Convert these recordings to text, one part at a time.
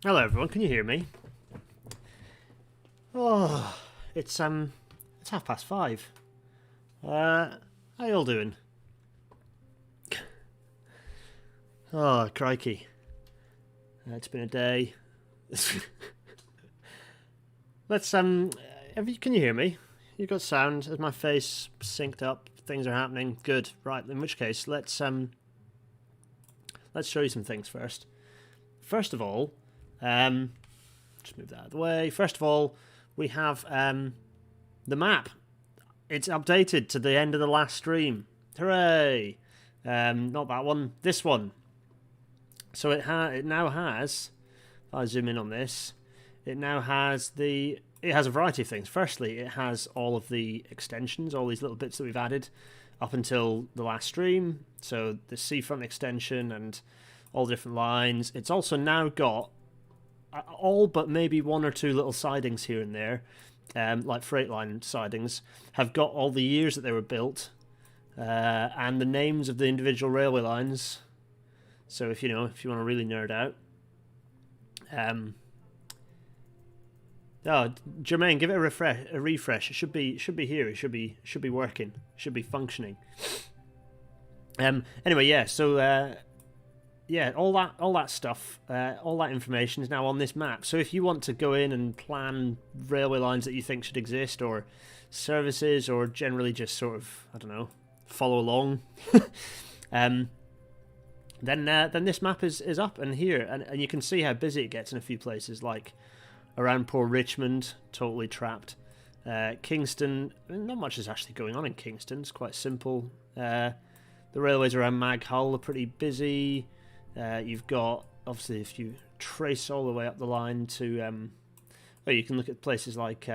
Hello everyone, can you hear me? Oh, it's 5:30. How you all doing? Oh, crikey. It's been a day. Let's can you hear me? You got sound? Is my face synced up? Things are happening. Good. Right, in which case, let's show you some things first. First of all, just move that out of the way. First of all, we have the map. It's updated to the end of the last stream. Hooray! Not that one. This one. So it now has. If I zoom in on this, it now has it has a variety of things. Firstly, it has all of the extensions, all these little bits that we've added up until the last stream. So the seafront extension and all the different lines. It's also now got all but maybe one or two little sidings here and there, like freight line sidings, have got all the years that they were built and the names of the individual railway lines. So if you want to really nerd out, Jermaine, give it a refresh. It should be here. It should be working. It should be functioning. Anyway, yeah. So yeah, all that stuff, all that information is now on this map. So if you want to go in and plan railway lines that you think should exist, or services, or generally just sort of, I don't know, follow along, then this map is up and here, and you can see how busy it gets in a few places, like around poor Richmond, totally trapped. Kingston, not much is actually going on in Kingston. It's quite simple. The railways around Mag Hull are pretty busy. You've got, obviously, if you trace all the way up the line to, you can look at places like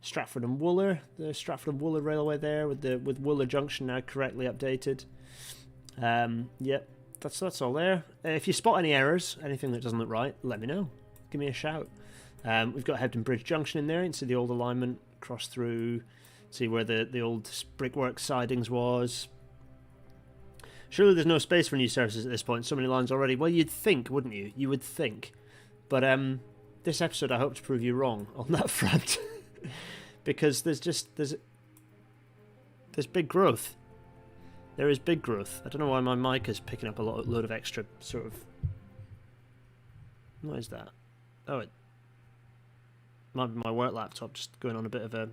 Stratford and Wooler, the Stratford and Wooler railway there, with Wooler Junction now correctly updated. Yep, that's all there. If you spot any errors, anything that doesn't look right, let me know. Give me a shout. We've got Hebden Bridge Junction in there. You can see the old alignment cross through. See where the old brickwork sidings was. Surely there's no space for new services at this point. So many lines already. Well, you'd think, wouldn't you? You would think. But this episode, I hope to prove you wrong on that front, because there's big growth. There is big growth. I don't know why my mic is picking up a load of extra sort of. What is that? Oh, it might be my work laptop just going on a bit of a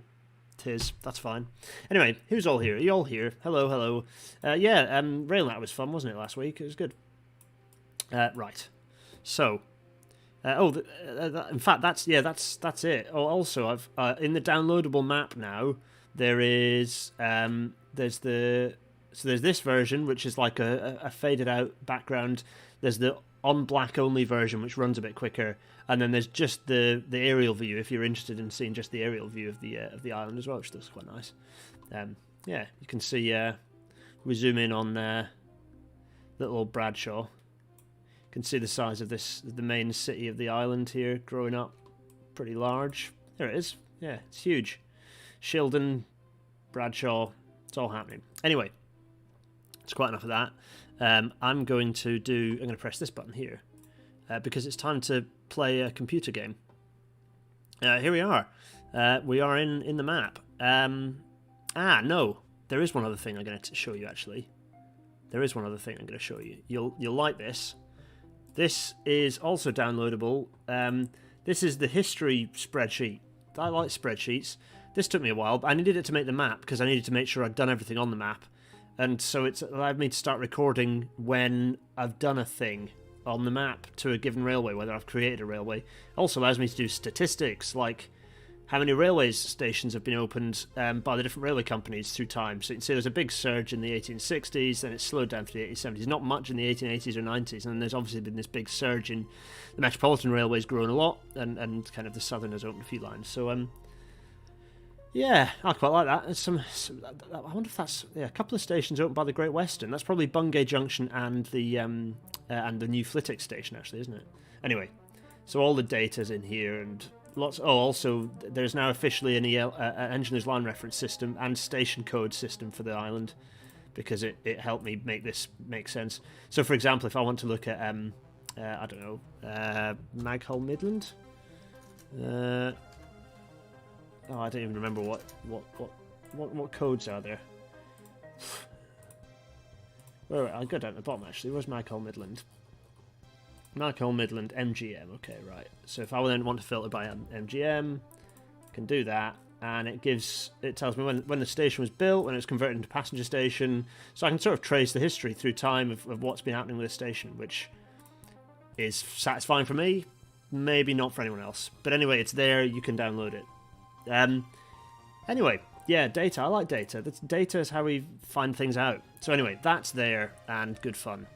tiz. That's fine. Anyway, who's all here? Are you all here? Hello, hello. Railnet was fun, wasn't it, last week? It was good. Right. So, in fact, that's it. Oh, also, I've in the downloadable map now. There's this version, which is like a faded out background. There's the on black only version, which runs a bit quicker, and then there's just the aerial view if you're interested in seeing just the aerial view of the island as well, which looks quite nice. Yeah, you can see we zoom in on little old Bradshaw. You can see the size of the main city of the island here growing up, pretty large. There it is. Yeah, it's huge. Shildon, Bradshaw, it's all happening. Anyway, it's quite enough of that. I'm going to press this button here because it's time to play a computer game. Here we are. We are in the map. No, there is one other thing I'm going to show you. Actually, there is one other thing I'm going to show you. You'll like this. This is also downloadable. This is the history spreadsheet. I like spreadsheets. This took me a while, but I needed it to make the map because I needed to make sure I'd done everything on the map. And so it's allowed me to start recording when I've done a thing on the map to a given railway, whether I've created a railway. It also allows me to do statistics, like how many railway stations have been opened by the different railway companies through time. So you can see there's a big surge in the 1860s, then it slowed down through the 1870s, not much in the 1880s or 90s, and then there's obviously been this big surge in the Metropolitan Railways growing a lot, and kind of the Southern has opened a few lines. So, yeah, I quite like that. I wonder if that's a couple of stations opened by the Great Western. That's probably Bungay Junction and the New Flitwick station, actually, isn't it? Anyway, so all the data's in here and lots. Oh, also there's now officially an engineer's line reference system and station code system for the island because it helped me make this make sense. So, for example, if I want to look at I don't know, Maghull Midland. Oh, I don't even remember what codes are there. Where I'll go down to the bottom actually. Where's Maghull Midland? Maghull Midland MGM. Okay, right. So if I then want to filter by MGM, I can do that, and it tells me when the station was built, when it was converted into passenger station. So I can sort of trace the history through time of what's been happening with the station, which is satisfying for me. Maybe not for anyone else. But anyway, it's there. You can download it. Anyway, yeah, data. I like data. Data is how we find things out. So anyway, that's there and good fun.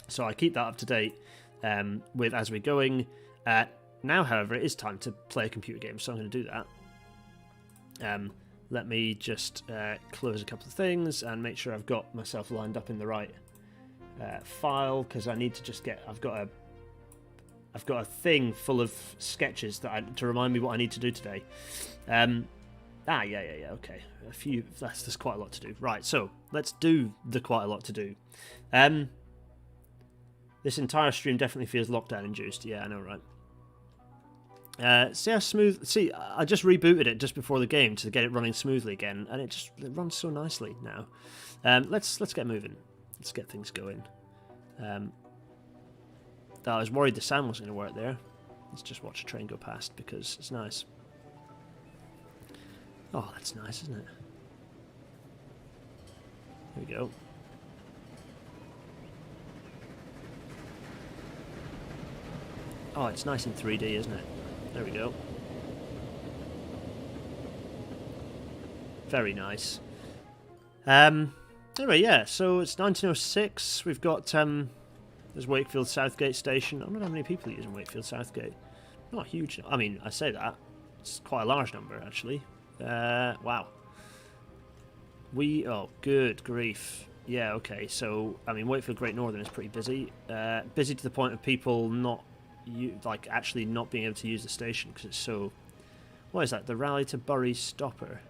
So I keep that up to date with as we're going. Now, however, it is time to play a computer game, so I'm going to do that. Let me just close a couple of things and make sure I've got myself lined up in the right file, because I need to just get... I've got a thing full of sketches to remind me what I need to do today. Yeah, okay. There's quite a lot to do. Right, so let's do the quite a lot to do. This entire stream definitely feels lockdown induced. Yeah, I know, right? See how smooth... See, I just rebooted it just before the game to get it running smoothly again, and it runs so nicely now. Let's get moving. Let's get things going. I was worried the sound wasn't going to work there. Let's just watch a train go past because it's nice. Oh, that's nice, isn't it? There we go. Oh, it's nice in 3D, isn't it? There we go. Very nice. Anyway, yeah, so it's 1906. We've got... there's Wakefield Southgate Station. I don't know how many people are using Wakefield Southgate. Not huge. I mean, I say that. It's quite a large number, actually. Wow. Oh, good grief. Yeah, okay. So, I mean, Wakefield Great Northern is pretty busy. Busy to the point of people actually not being able to use the station because it's so... What is that? The Rally to Bury Stopper.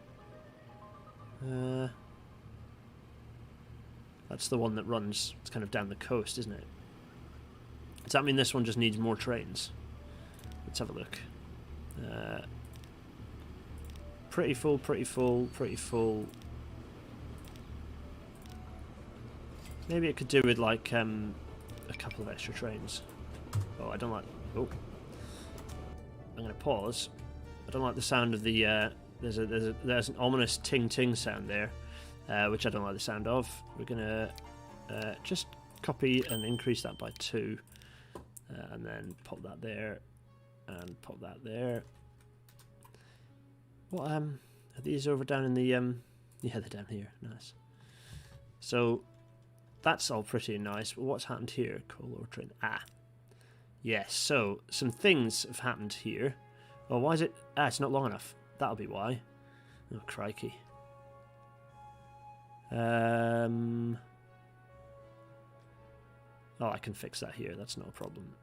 That's the one that runs... It's kind of down the coast, isn't it? Does that mean this one just needs more trains? Let's have a look. Pretty full, pretty full, pretty full. Maybe it could do with like a couple of extra trains. Oh, I don't like... Oh. I'm going to pause. I don't like the sound of the... There's an ominous ting-ting sound there, which I don't like the sound of. We're going to just copy and increase that by 2. And then pop that there, and pop that there. What are these over down in the yeah, they're down here. Nice. So that's all pretty nice. But what's happened here? Coal ore train. Yes. So some things have happened here. Oh, why is it? It's not long enough. That'll be why. Oh, crikey. Oh, I can fix that here. That's not a problem.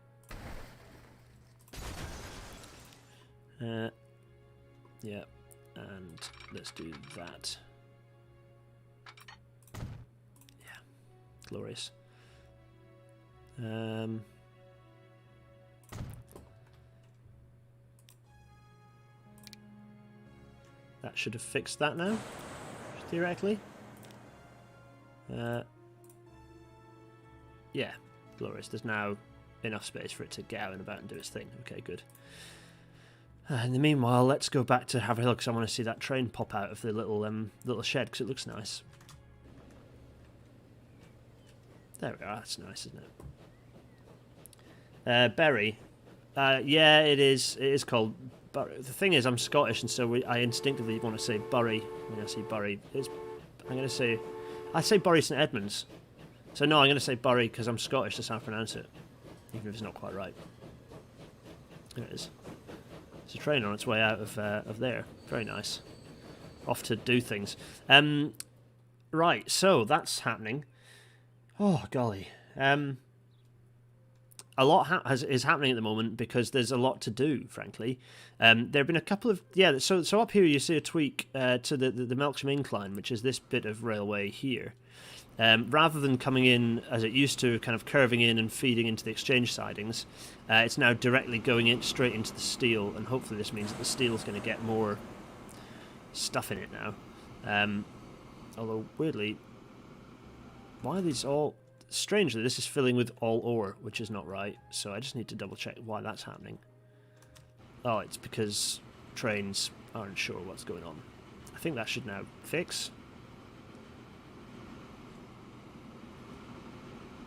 Yeah, and let's do that. Yeah, glorious. That should have fixed that now, theoretically. Yeah, glorious. There's now enough space for it to get out and about and do its thing. Okay, good. In the meanwhile, let's go back to Haverhill because I want to see that train pop out of the little shed because it looks nice. There we are. That's nice, isn't it? Bury. Yeah, it is. It is called Bury. The thing is, I'm Scottish, and so I instinctively want to say Bury when I say Bury. I'm going to say... I say Bury St Edmunds. So no, I'm going to say Bury because I'm Scottish. That's how I pronounce it. Even if it's not quite right. There it is. It's a train on its way out of there. Very nice. Off to do things. Right, so that's happening. Oh, golly. A lot is happening at the moment because there's a lot to do, frankly. There have been a couple of... Yeah, so up here you see a tweak to the Melksham Incline, which is this bit of railway here. Rather than coming in as it used to, kind of curving in and feeding into the exchange sidings, it's now directly going in straight into the steel, and hopefully this means that the steel is going to get more stuff in it now. Although, weirdly, why are these all... Strangely, this is filling with all ore, which is not right, so I just need to double check why that's happening. Oh, it's because trains aren't sure what's going on. I think that should now fix.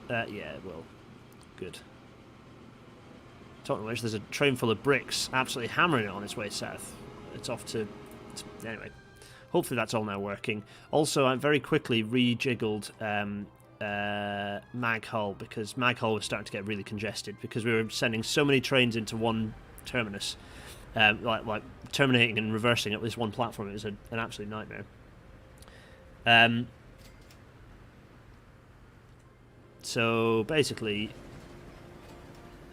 Yeah, well, good. Talking of which, there's a train full of bricks absolutely hammering it on its way south. It's off to... Anyway, hopefully that's all now working. Also, I very quickly rejiggled Mag Hull, because Mag Hull was starting to get really congested because we were sending so many trains into one terminus, like terminating and reversing at this one platform. It was an absolute nightmare. So basically,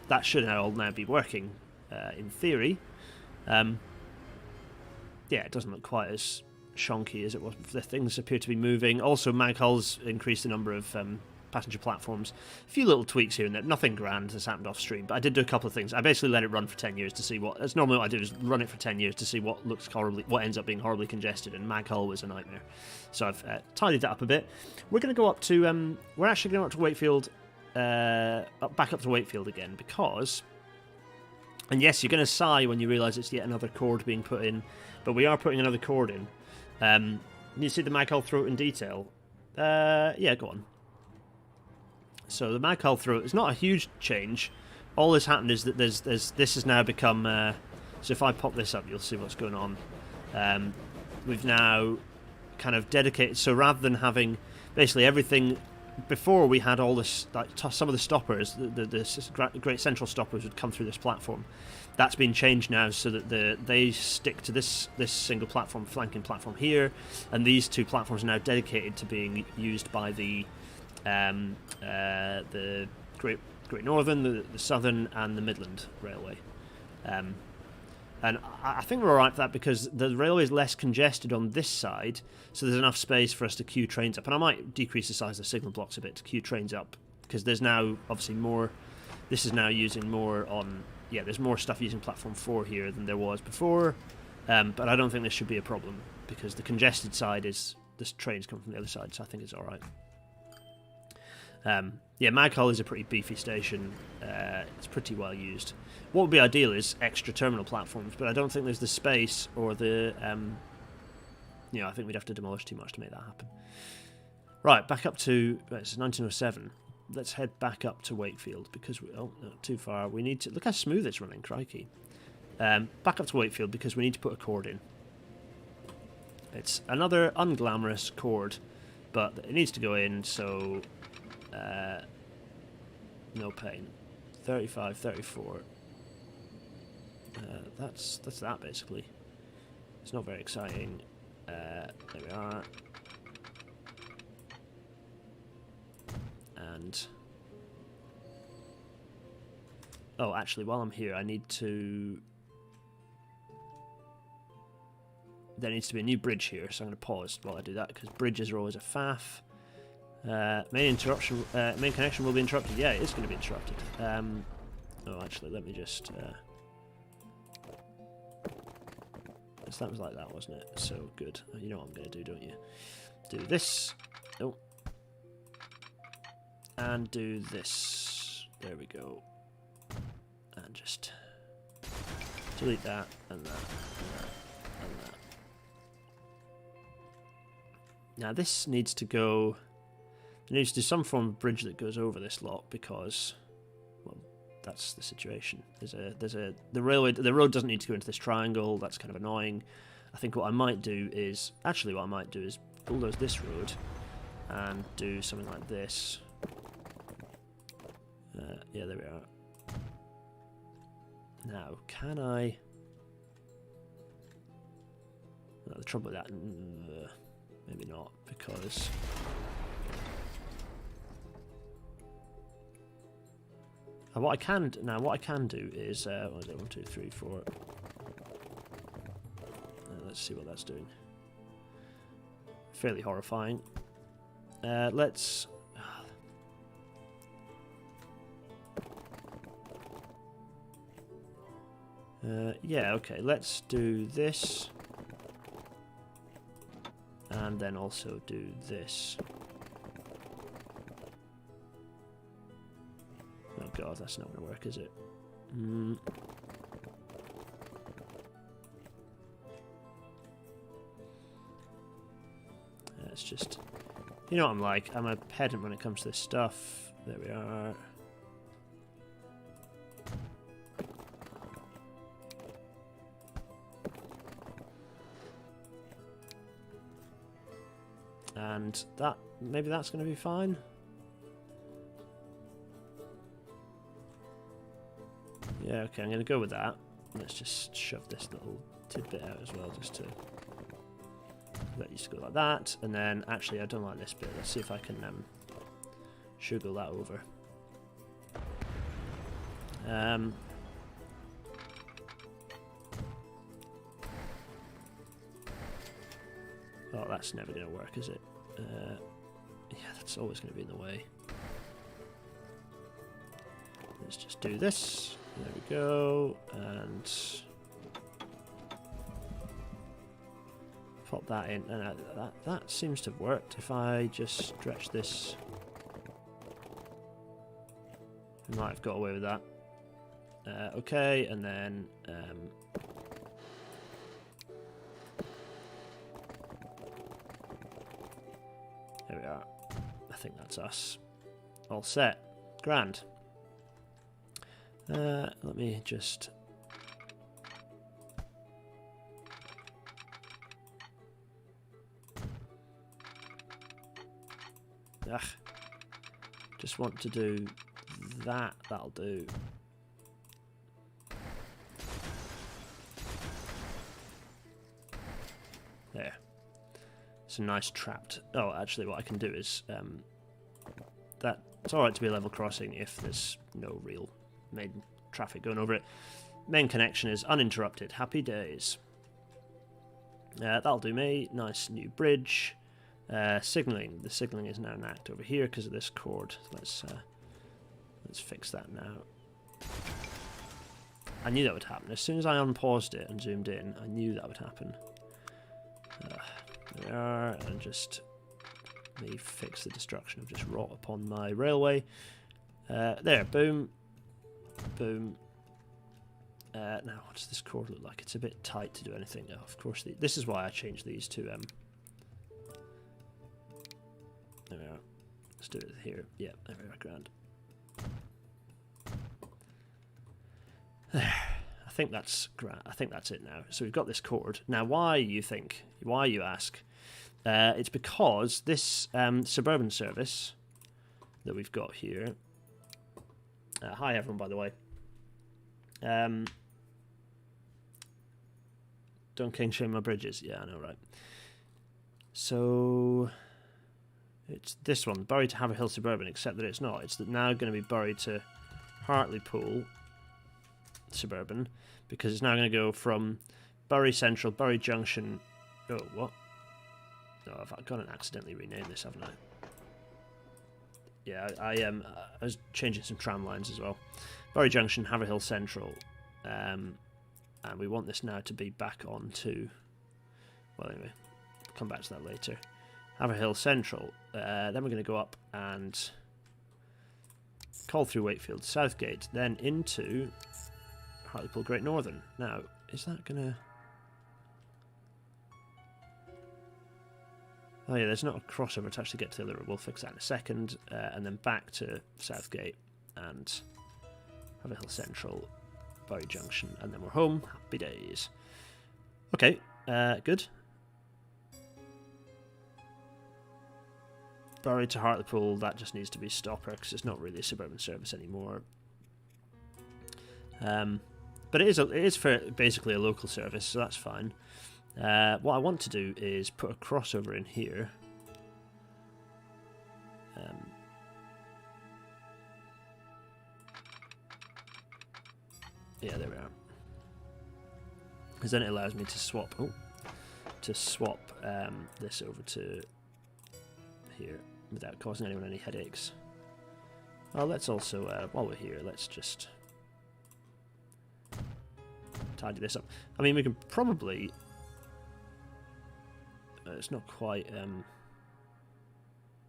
that should all now be working in theory. Yeah, it doesn't look quite as shonky as it was. The things appear to be moving. Also, Mag Hull's increased the number of passenger platforms. A few little tweaks here and there. Nothing grand has happened off stream, but I did do a couple of things. I basically let it run for 10 years to see what... That's normally what I do, is run it for 10 years to see what ends up being horribly congested, and Mag Hull was a nightmare. So I've tidied that up a bit. We're going to go up to... we're actually going up to Wakefield... back up to Wakefield again, because... And yes, you're going to sigh when you realise it's yet another cord being put in, but we are putting another cord in. You see the Mag Hull throat in detail? Yeah, go on. So the Mag Hull throat is not a huge change. All that's happened is that this has now become... so if I pop this up, you'll see what's going on. We've now kind of dedicated... So rather than having basically everything... Before we had all this... Like, some of the stoppers, the great central stoppers would come through this platform. That's been changed now so that they stick to this single platform, flanking platform here, and these two platforms are now dedicated to being used by the Great Northern, the Southern, and the Midland Railway. And I think we're alright for that because the railway is less congested on this side, so there's enough space for us to queue trains up. And I might decrease the size of the signal blocks a bit to queue trains up, because there's now obviously more... This is now using more on... Yeah, there's more stuff using platform 4 here than there was before, but I don't think this should be a problem, because the congested side is... This trains come from the other side, so I think it's alright. Yeah, Mag Hull is a pretty beefy station. It's pretty well used. What would be ideal is extra terminal platforms, but I don't think there's the space or the... you know, I think we'd have to demolish too much to make that happen. Right, back up to... It's 1907. Let's head back up to Wakefield, because... Oh, no, too far. We need to... Look how smooth it's running, crikey. Back up to Wakefield, because we need to put a cord in. It's another unglamorous cord, but it needs to go in, so... no pain. 35, 34. That's that, basically. It's not very exciting. There we are. And... Oh, actually, while I'm here, I need to... There needs to be a new bridge here, so I'm going to pause while I do that, because bridges are always a faff. Main connection will be interrupted. Yeah, it is going to be interrupted. Oh, actually, let me just... So that was like that, wasn't it? So good. You know what I'm going to do, don't you? Do this. Oh. And do this. There we go. And just delete that, and that, and that, and that. Now this needs to go... It needs to do some form of bridge that goes over this lot, because... Well, that's the situation. The road doesn't need to go into this triangle. That's kind of annoying. I think what I might do is... Actually, what I might do is bulldoze this road and do something like this. Yeah, there we are. Now, can I... No, the trouble with that... maybe not, because... What I can do is... what is it? 1, 2, 3, 4... let's see what that's doing. Fairly horrifying. Let's... yeah, okay, let's do this. And then also do this. Oh god, that's not going to work, is it? It's just... You know what I'm like, I'm a pedant when it comes to this stuff. There we are. And that, maybe that's going to be fine. Yeah, okay, I'm going to go with that. Let's just shove this little tidbit out as well, just to let you go like that. And then, actually, I don't like this bit. Let's see if I can sugar that over. Oh, that's never going to work, is it? Yeah, that's always going to be in the way. Let's just do this. There we go. And pop that in. And that seems to have worked. If I just stretch this, I might have got away with that. Okay, and then there we are. I think that's us. All set. Grand. Let me just... just want to do that. That'll do. There. It's a nice trapped... Oh, actually what I can do is... that it's alright to be a level crossing if there's no real main traffic going over it. Main connection is uninterrupted. Happy days. That'll do me. Nice new bridge. Signalling. The signalling is now an act over here because of this cord. Let's fix that now. I knew that would happen. As soon as I unpaused it and zoomed in, I knew that would happen. There we are. And just let me fix the destruction of just rot upon my railway. There. Boom. Boom. Now, what does this cord look like? It's a bit tight to do anything. Oh, of course, this is why I changed these to... there we are. Let's do it here. Yeah, there we are. Grand. There. I think that's grand. I think that's it now. So we've got this cord. Now, why, you ask? It's because this suburban service that we've got here... hi everyone, by the way. Don't king shame my bridges. Yeah, I know, right? So it's this one, Bury to Haverhill Suburban, except that it's not. It's now going to be Bury to Hartlepool Suburban, because it's now going to go from Bury Central, Bury Junction. Oh, what? No, I've gone and accidentally renamed this, haven't I? Yeah, I was changing some tram lines as well. Bury Junction, Haverhill Central, and we want this now to be back on to... Well, anyway, we'll come back to that later. Haverhill Central. Then we're going to go up and call through Wakefield, Southgate, then into Hartlepool Great Northern. Now, is that going to... Oh yeah, there's not a crossover to actually get to the other road. We'll fix that in a second. And then back to Southgate and Haverhill Central, Bury Junction, and then we're home. Happy days. Okay, good. Bury to Hartlepool, that just needs to be stopper because it's not really a suburban service anymore. But it is for basically a local service, so that's fine. What I want to do is put a crossover in here. Yeah, there we are. Because then it allows me to swap. Oh, to swap this over to here. without causing anyone any headaches. Well, let's also, while we're here, let's just tidy this up. I mean, we can probably... it's not quite...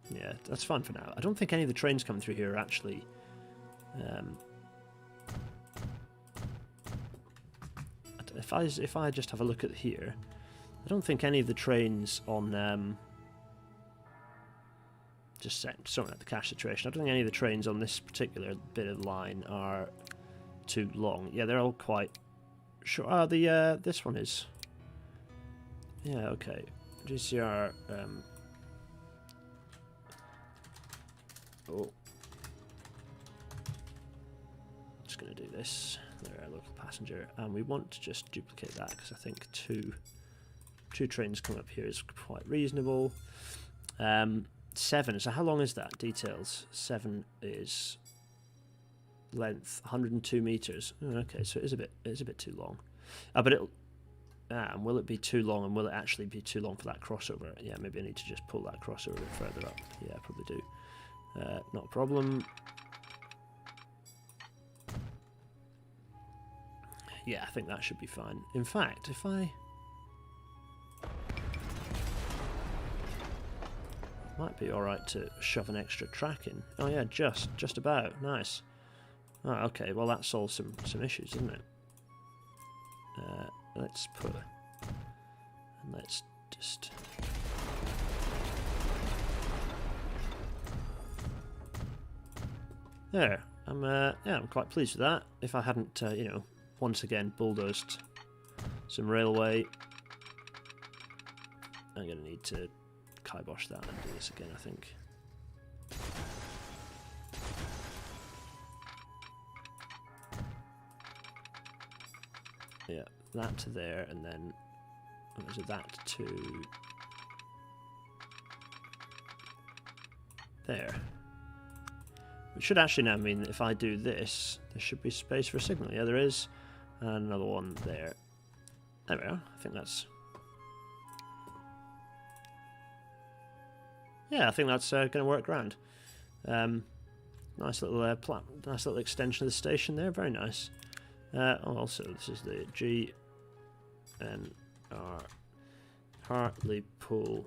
yeah, that's fine for now. I don't think any of the trains coming through here are actually... if I just have a look at here, I don't think any of the trains on... just sorting out the cash situation. I don't think any of the trains on this particular bit of line are too long. Yeah, they're all quite short. Ah, this one is. Yeah, okay. GCR. Oh, just gonna do this. They're a local passenger, and we want to just duplicate that because I think two trains coming up here is quite reasonable. 7, so how long is that? Details. 7 is length 102 meters. Oh, okay, so it is a bit too long. But it'll and will it be too long, and will it actually be too long for that crossover? Yeah, maybe I need to just pull that crossover a bit further up. Yeah, I probably do. Not a problem. Yeah, I think that should be fine. In fact, if I might be alright to shove an extra track in. Oh yeah, just about. Nice. Oh, okay, well that solves some issues, doesn't it? Let's put... and let's just... there. Yeah, I'm quite pleased with that. If I hadn't, you know, once again bulldozed some railway, I'm going to need to kibosh that and do this again, I think. Yeah, that to there, and then what was it, that to there. Which should actually now mean that if I do this, there should be space for a signal. Yeah, there is. And another one there. There we are. I think that's... yeah, I think that's going to work grand. Nice little nice little extension of the station there. Very nice. Also, this is the GNR Hartlepool.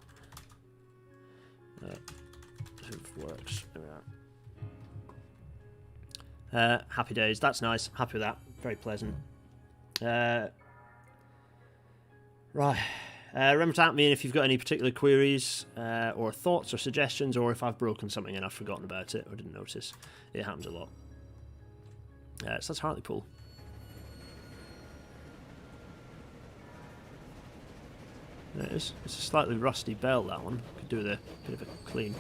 Works. There we are. Happy days. That's nice. Happy with that. Very pleasant. Right. Remember to at me if you've got any particular queries or thoughts or suggestions, or if I've broken something and I've forgotten about it or didn't notice. It happens a lot. So that's Hartlepool. There it is. It's a slightly rusty bell, that one. Could do with a bit of a clean.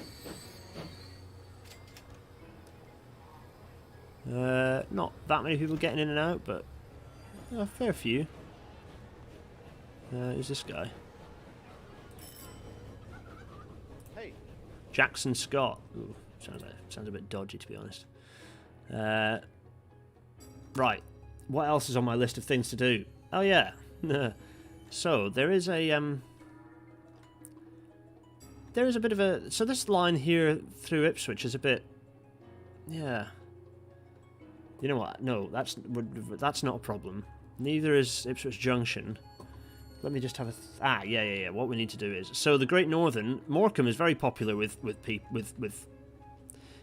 Not that many people getting in and out, but a fair few. Who's this guy? Hey, Jackson Scott. Ooh, sounds a bit dodgy, to be honest. Right, what else is on my list of things to do? Oh yeah. So there is a bit of a, so this line here through Ipswich is a bit, yeah. You know what? No, that's not a problem. Neither is Ipswich Junction. Let me just have a... yeah. What we need to do is... so the Great Northern... Morecambe is very popular with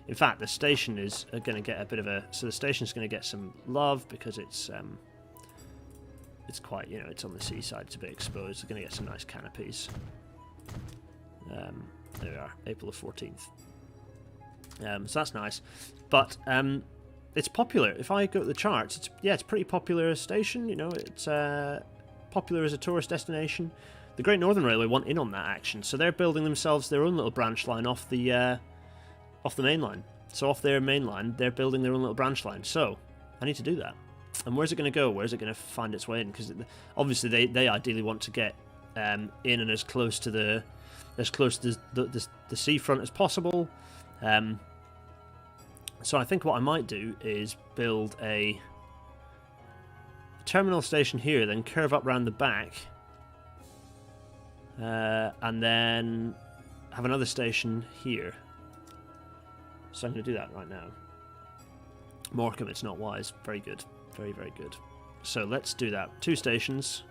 in fact, the station is going to get a bit of a... so the station's going to get some love because it's quite... you know, it's on the seaside. It's a bit exposed. They're going to get some nice canopies. There we are. April the 14th. So that's nice. But... it's popular. If I go to the charts, it's pretty popular as a station. You know, it's popular as a tourist destination. The Great Northern Railway want in on that action, so they're building themselves their own little branch line off the main line. So off their main line, they're building their own little branch line. So I need to do that. And where's it going to go? Where's it going to find its way in? Because obviously they ideally want to get in and as close to the seafront as possible. So I think what I might do is build a terminal station here, then curve up round the back, and then have another station here. So I'm going to do that right now. Morecambe, it's not wise. Very good. Very, very good. So let's do that. 2 stations.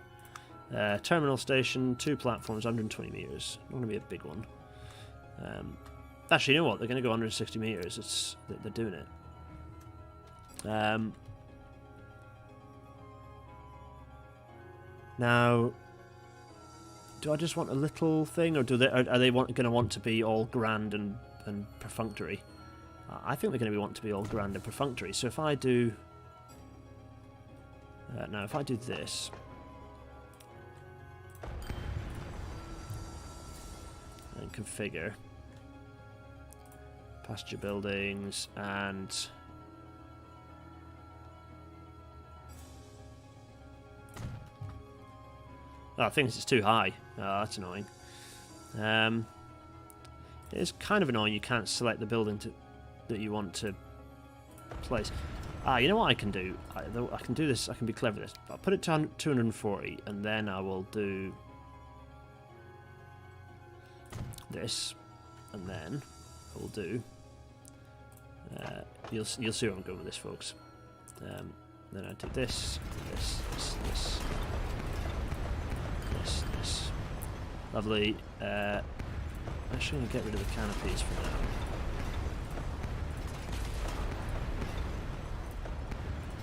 Terminal station, 2 platforms, 120 metres. Not going to be a big one. Actually, you know what? They're going to go 160 metres. They're doing it. Now, do I just want a little thing, or are they going to want to be all grand and perfunctory? I think they're going to want to be all grand and perfunctory. So if I do... now, if I do this... and configure... pasture buildings, and... oh, I think this is too high. Oh, that's annoying. It is kind of annoying you can't select the building that you want to place. You know what I can do? I can do this. I can be clever with this. I'll put it to 240, and then I will do this, and then I will do... you'll see where I'm going with this, folks. Then I do this. Lovely. I'm actually going to get rid of the canopies for now.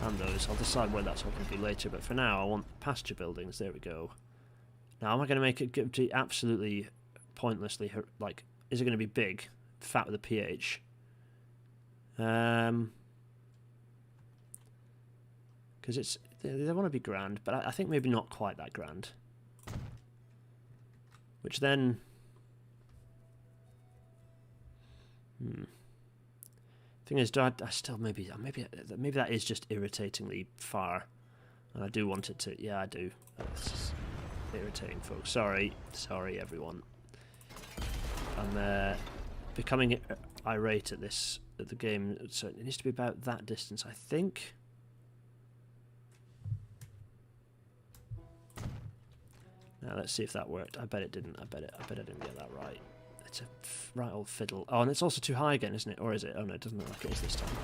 And those. I'll decide where that's all going to be later, but for now I want pasture buildings. There we go. Now, am I going to make it absolutely pointlessly, like, is it going to be big, fat with a PH? Because they want to be grand, but I think maybe not quite that grand. Which then... Thing is, I still maybe that is just irritatingly far, and I do want it to. Yeah, I do. It's just irritating, folks. Sorry, everyone. I'm becoming irate at the game. So it needs to be about that distance, I think. Now let's see if that worked. I bet it didn't. I bet I didn't get that right. It's a right old fiddle. Oh, and it's also too high again, isn't it? Or is it? Oh no, it doesn't look like it is this time.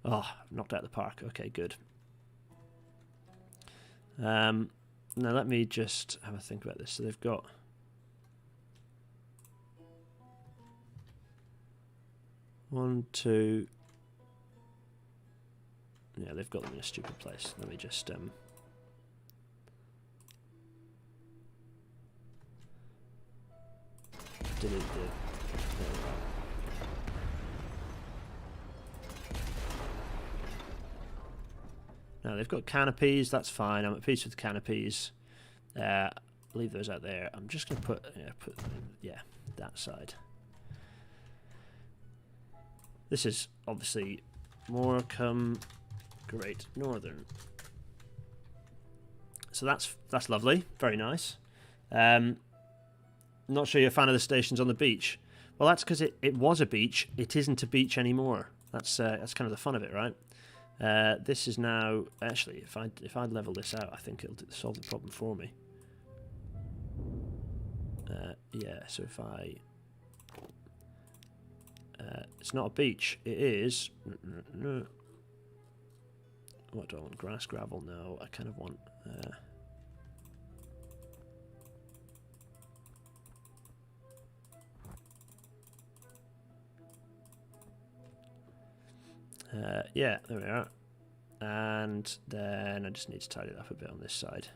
Oh, knocked out the park. Okay, good. Now let me just have a think about this. So they've got... one, two... yeah, they've got them in a stupid place. Let me just... delete the... there we go. Now they've got canopies, that's fine. I'm at peace with canopies. Leave those out there. I'm just going to put that side. This is obviously Morecambe Great Northern. So that's lovely, very nice. Not sure you're a fan of the stations on the beach. Well, that's because it was a beach. It isn't a beach anymore. That's kind of the fun of it, right? This is now actually, if I level this out, I think it'll solve the problem for me. Yeah. So if I, it's not a beach. It is. No. What do I want? Grass, gravel? No. I kind of want. Yeah, there we are. And then I just need to tidy it up a bit on this side.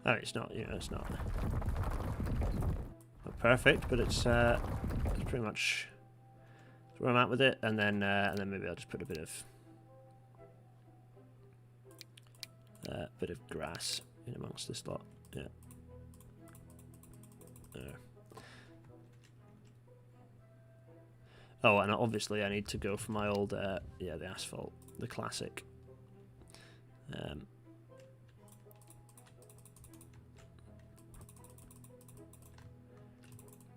Oh, it's not, it's not perfect, but it's pretty much where I'm at with it. And then maybe I'll just put a bit of grass in amongst this lot. Yeah. There. Oh, and obviously I need to go for my old, the asphalt, the classic.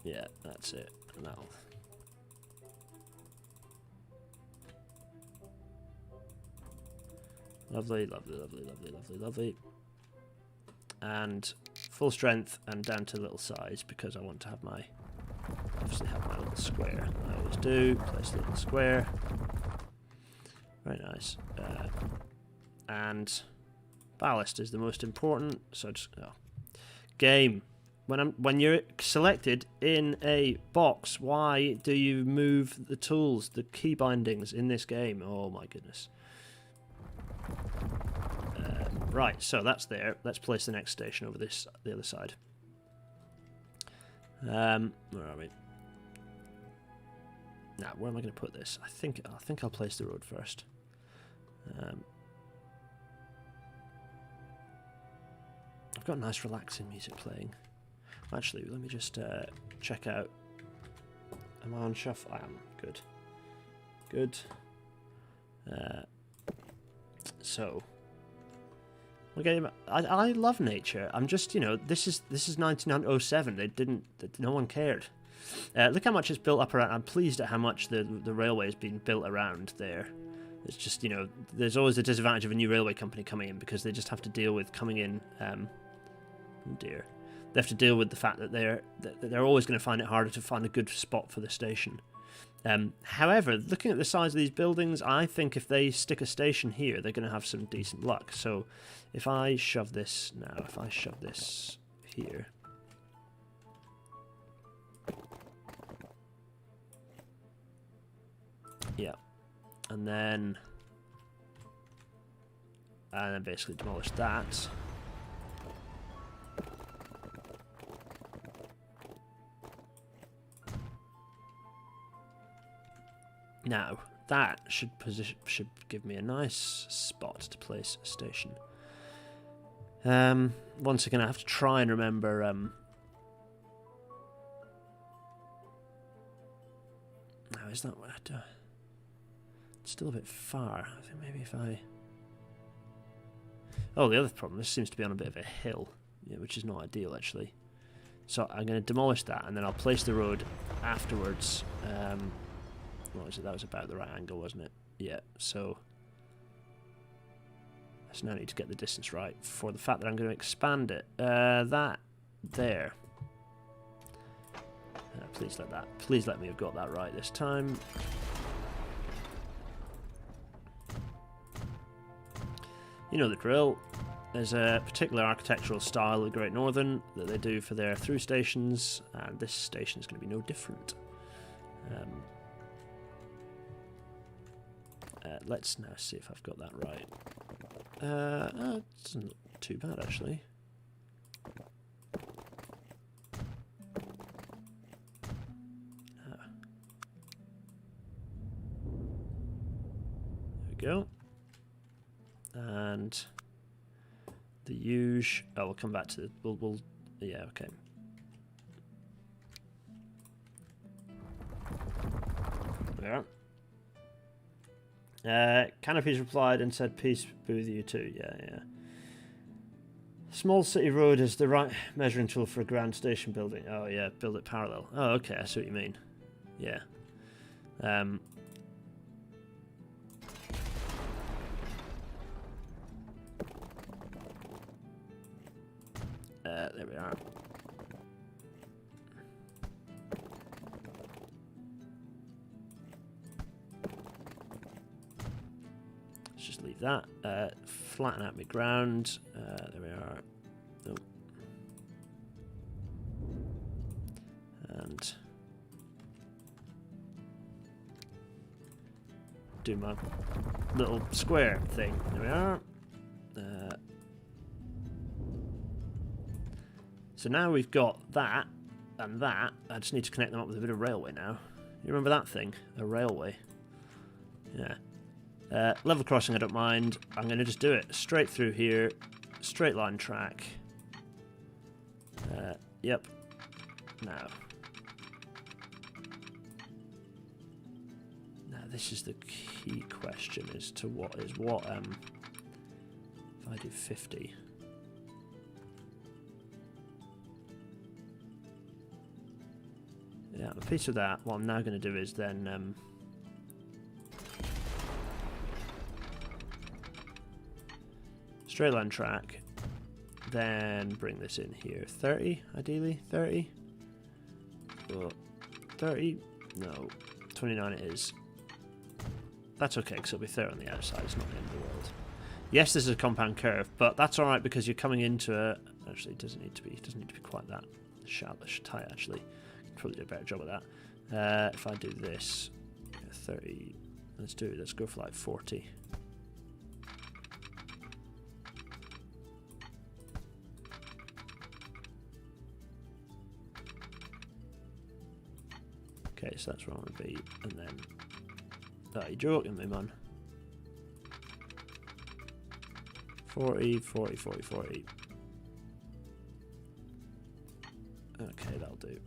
Yeah, that's it. And that'll... Lovely, lovely, lovely, lovely, lovely, lovely. And full strength and down to little size because I want to have my, obviously have my little square. I always do. Place a little square. Very nice. And ballast is the most important. So just game. When you're selected in a box, why do you move the tools, the key bindings in this game? Oh my goodness. Right, so that's there. Let's place the next station over the other side. Where are we? Now, where am I going to put this? I think I'll place the road first. I've got nice relaxing music playing. Actually, let me just check out. Am I on shuffle? I am. Good. Good. So, okay. I love nature. I'm just, you know, this is 1907. No one cared. Look how much it's built up around. I'm pleased at how much the railway has been built around there. It's just, you know, there's always the disadvantage of a new railway company coming in because they just have to deal with coming in. Oh dear. They have to deal with the fact that they're always going to find it harder to find a good spot for the station. However, looking at the size of these buildings, I think if they stick a station here, they're going to have some decent luck. So if I shove this now, if I shove this here. Yeah. And then basically demolish that. Now, that should give me a nice spot to place a station. Once again, I have to try and remember. Now, is that what I do? It's still a bit far. I think maybe if I. Oh, the other problem. This seems to be on a bit of a hill, yeah, which is not ideal actually. So I'm going to demolish that, and then I'll place the road afterwards. What was it? That was about the right angle, wasn't it? Yeah, so I just now need to get the distance right for the fact that I'm going to expand it. That there. Please let me have got that right this time. You know the drill. There's a particular architectural style of Great Northern that they do for their through stations, and this station is going to be no different. Let's now see if I've got that right. It's not too bad actually. There we go. And the huge. Oh, we'll come back to the. We'll yeah, okay. Yeah. Canopy's replied and said, "Peace be with you too." Yeah, yeah. Small city road is the right measuring tool for a grand station building. Oh yeah, build it parallel. Oh, okay, I see what you mean. Yeah. There we are. Let's just leave that. Flatten out my ground. There we are. Oh. And do my little square thing. There we are. So now we've got that and that. I just need to connect them up with a bit of railway now. You remember that thing? A railway. Yeah. Level crossing I don't mind. I'm going to just do it straight through here. Straight line track. Yep. Now. Now this is the key question as to what is what. If I do 50. Yeah, a piece of that. What I'm now going to do is then Straight line track. Then bring this in here. 30, ideally. 30. Oh, 30. No. 29 it is. That's okay, because it'll be 30 on the outside. It's not the end of the world. Yes, this is a compound curve, but that's all right because you're coming into a. Actually, it doesn't need to be. It doesn't need to be quite that shallow, tight. Actually, probably do a better job of that. If I do this, 30. Let's do it. Let's go for like 40. Okay, so that's where I want to be, and then. Oh, you're joking me, man. 40, 40, 40, 40. Okay, that'll do.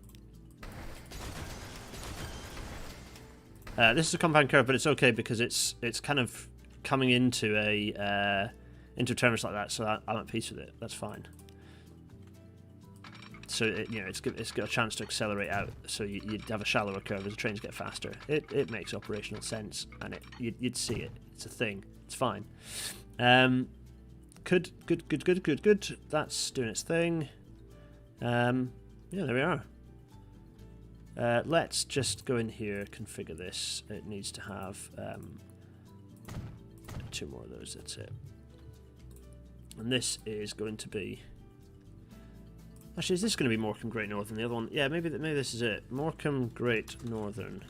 This is a compound curve, but it's okay because it's kind of coming into a terminus like that, so I'm at peace with it. That's fine. So it's got a chance to accelerate out. So you'd have a shallower curve as the trains get faster. It makes operational sense, and you'd see it. It's a thing. It's fine. Good. That's doing its thing. Yeah, there we are. Let's just go in here, configure this. It needs to have 2 more of those. That's it. And this is going to be. Actually, is this going to be Morecambe Great Northern? The other one, yeah, maybe this is it. Morecambe Great Northern,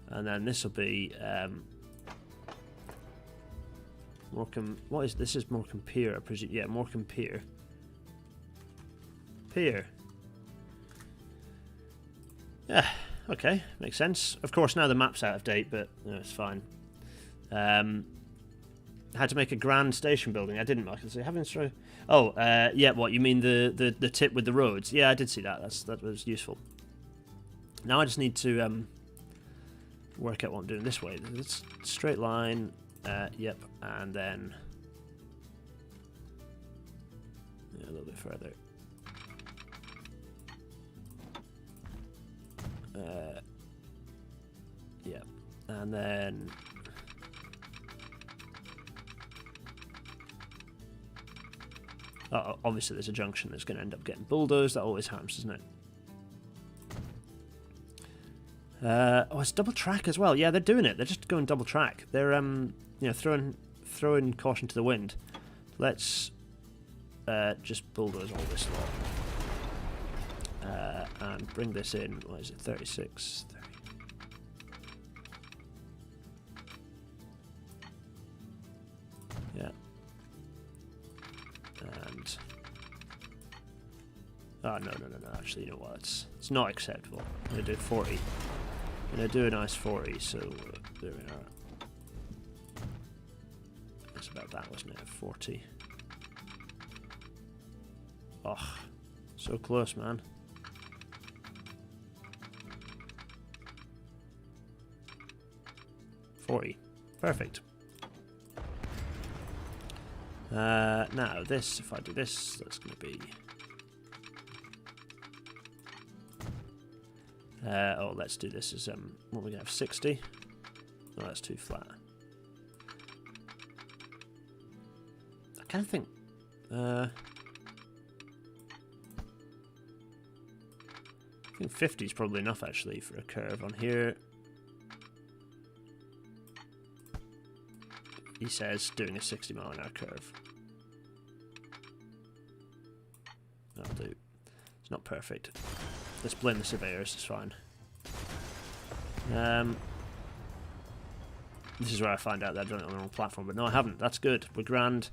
and then this will be Morecambe. What is this? Is Morecambe Pier? I presume. Yeah, Morecambe Pier. Pier. Yeah. Okay, makes sense. Of course, now the map's out of date, but it's fine. Had to make a grand station building. I didn't, Michael. So having to. Oh, yeah. What you mean the tip with the roads? Yeah, I did see that. That was useful. Now I just need to work out what I'm doing this way. It's straight line. Yep, and then a little bit further. Yep, and then. Obviously, there's a junction that's going to end up getting bulldozed. That always happens, doesn't it? It's double track as well. Yeah, they're doing it. They're just going double track. They're throwing caution to the wind. Let's just bulldoze all this lot and bring this in. What is it? 36. 30. Yeah. And no. Actually, you know what? It's not acceptable. I'm gonna do 40. I'm gonna do a nice 40. So there we are. It's about that, wasn't it? 40. Oh, so close, man. Perfect. Now this, if I do this, that's going to be. Let's do this as what are we going to have? 60. Oh, that's too flat. I kind of think. I think 50 is probably enough actually for a curve on here. He says doing a 60 mile an hour curve. That'll do. It's not perfect. Let's blame the surveyors, it's fine. This is where I find out that I've done it on the wrong platform, but no, I haven't. That's good. We're grand.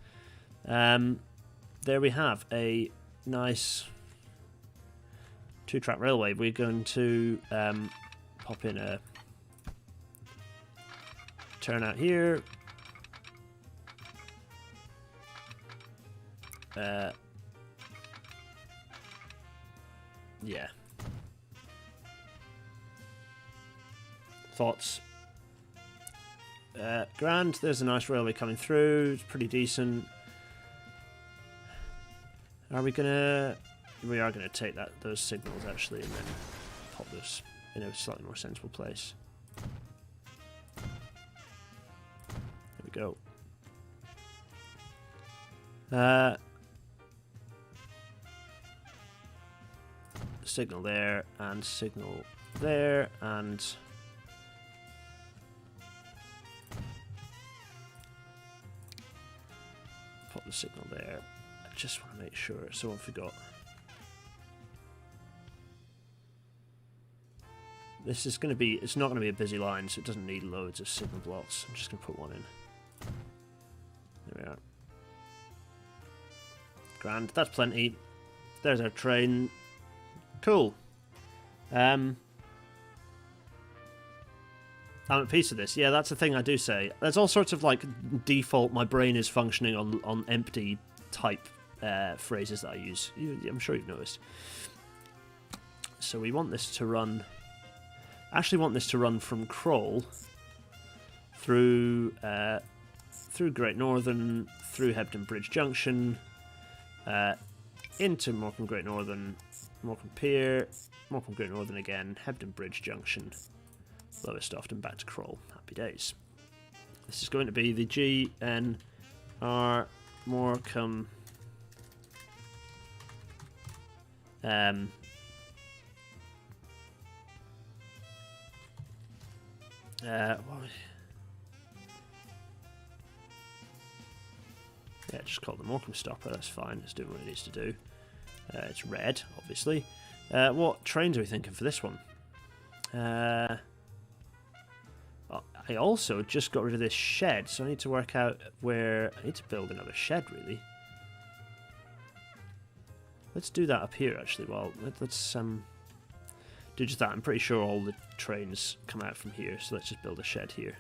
There we have a nice 2-track railway. We're going to pop in a turnout here. Yeah. Thoughts? Grand. There's a nice railway coming through. It's pretty decent. Are we gonna? We are gonna take those signals actually, and then pop this in a slightly more sensible place. There we go. Signal there, and signal there, and put the signal there. I just want to make sure someone forgot. This is going to be, it's not going to be a busy line, so it doesn't need loads of signal blocks. I'm just going to put one in. There we are. Grand, that's plenty. There's our train. Cool. I'm at peace with this. Yeah, that's the thing I do say. There's all sorts of like default, my brain is functioning on empty type phrases that I use. I'm sure you've noticed. So we want this to run... actually want this to run from Kroll through Great Northern, through Hebden Bridge Junction, into Morecambe Great Northern, Morecambe Pier, Morecambe Great Northern again, Hebden Bridge Junction, Lowestoft, back to Kroll. Happy days. This is going to be the GNR Morecambe yeah, just call it the Morecambe stopper, that's fine, it's doing what it needs to do. It's red, obviously. What trains are we thinking for this one? I also just got rid of this shed, so I need to work out where... I need to build another shed, really. Let's do that up here, actually. Well, let's do just that. I'm pretty sure all the trains come out from here, so let's just build a shed here.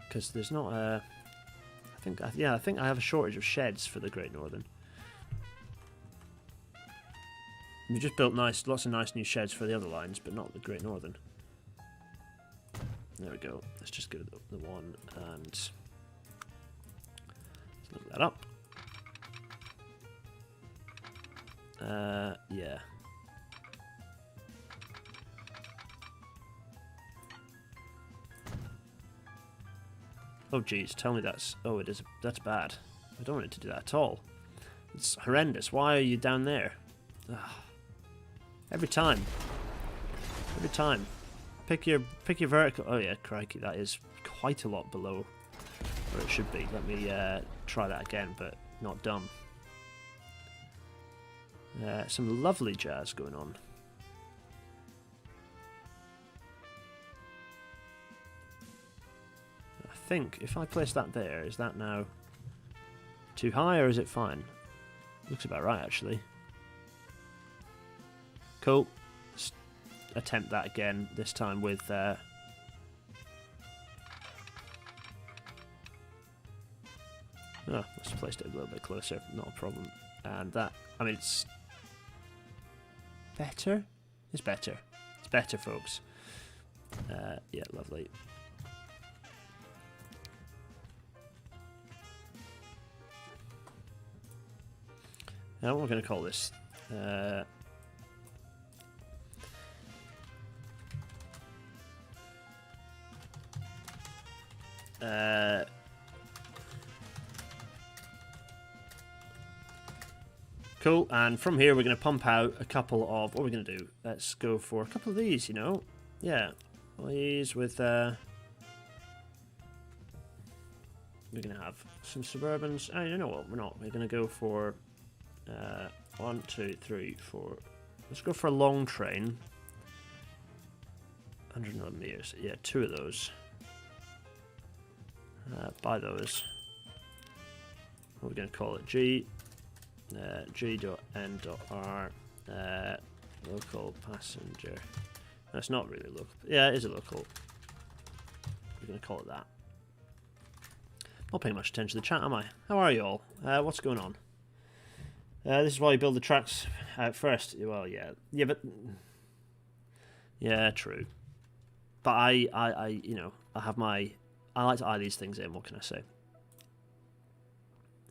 Because there's not a... I think I have a shortage of sheds for the Great Northern. We just built lots of nice new sheds for the other lines, but not the Great Northern. There we go. Let's just go to the one and let's look that up. Yeah. Oh geez, tell me that's... oh, it is... that's bad. I don't want it to do that at all. It's horrendous. Why are you down there? Ugh. Every time. Every time. Pick your vertical... oh yeah, crikey, that is quite a lot below where it should be. Let me try that again, but not dumb. Some lovely jazz going on. I think if I place that there, is that now too high or is it fine? Looks about right, actually. Cool. Let's attempt that again, this time with... oh, let's place it a little bit closer, not a problem. And that, I mean, it's better? It's better. It's better, folks. Yeah, lovely. Now, what we're going to call this? Cool, and from here we're going to pump out a couple of... what are we going to do? Let's go for a couple of these, you know? Yeah, these with... we're going to have some Suburbans. Oh, you know what? We're not. We're going to go for... 1, 2, 3, 4. Let's go for a long train. 111 meters. Yeah, 2 of those. Buy those. What are we going to call it? G.N.R. Local passenger. That's not really local. Yeah, it is a local. We're going to call it that. Not paying much attention to the chat, am I? How are you all? What's going on? This is why you build the tracks out first. Well, yeah, but yeah, true. But I, you know, I have my. I like to eye these things in. What can I say?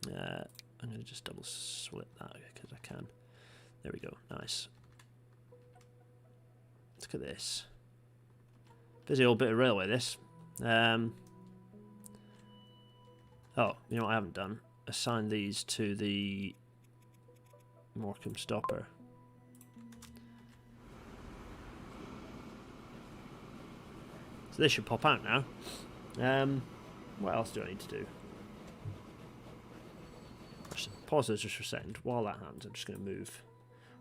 I'm going to just double split that because I can. There we go. Nice. Look at this. Busy old bit of railway, this. Oh, you know what I haven't done? assign these to the Morecambe stopper. So this should pop out now. What else do I need to do? Just pause those just for a second. While that happens, I'm just going to move.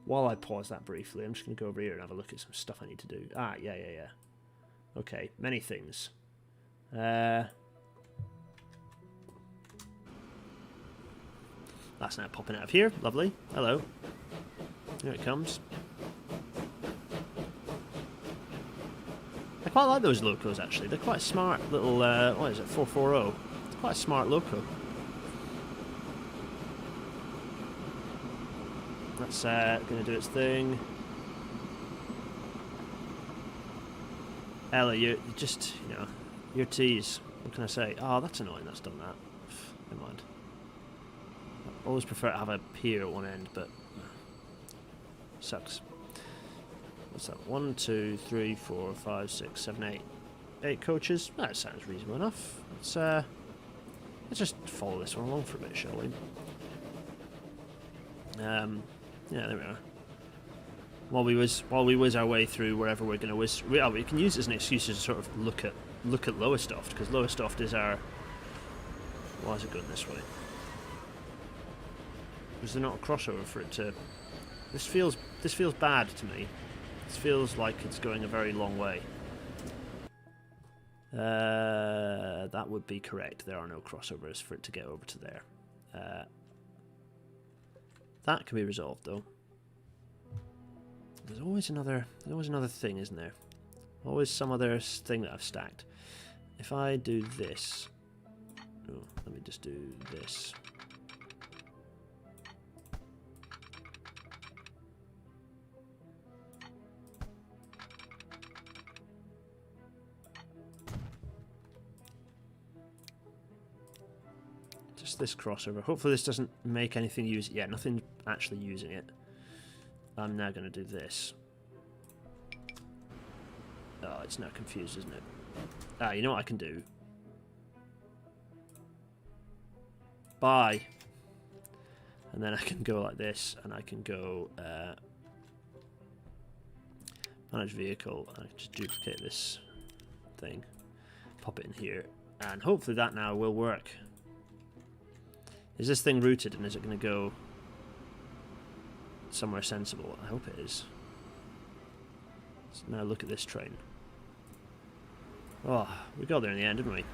While I pause that briefly, I'm just going to go over here and have a look at some stuff I need to do. Ah, yeah. Okay, many things. That's now popping out of here. Lovely. Hello. Here it comes. I quite like those locos, actually. They're quite smart little, what is it, 440? It's quite a smart loco. That's going to do its thing. Ella, you're just, you know, your tease. What can I say? Oh, that's annoying, that's done that. Never mind. I always prefer to have a pier at one end, but sucks. What's that? 1, 2, 3, 4, 5, 6, 7, 8. 8 coaches. That sounds reasonable enough. Let's just follow this one along for a bit, shall we? Yeah, there we are. While we whiz our way through wherever we're going to whiz, we can use it as an excuse to sort of look at Lowestoft, because Lowestoft is our. Why is it going this way? Was there not a crossover for it to? This feels bad to me. This feels like it's going a very long way. That would be correct. There are no crossovers for it to get over to there. That can be resolved, though. There's always another thing, isn't there? Always some other thing that I've stacked. If I do this, oh, let me just do this. Just this crossover. Hopefully this doesn't make anything use it. Yeah, nothing actually using it. I'm now going to do this. Oh, it's now confused, isn't it? Ah, you know what I can do? Bye. And then I can go like this, and I can go manage vehicle, and I can just duplicate this thing, pop it in here, and hopefully that now will work. Is this thing routed, and is it going to go somewhere sensible? I hope it is. So now look at this train. Oh, we got there in the end, didn't we?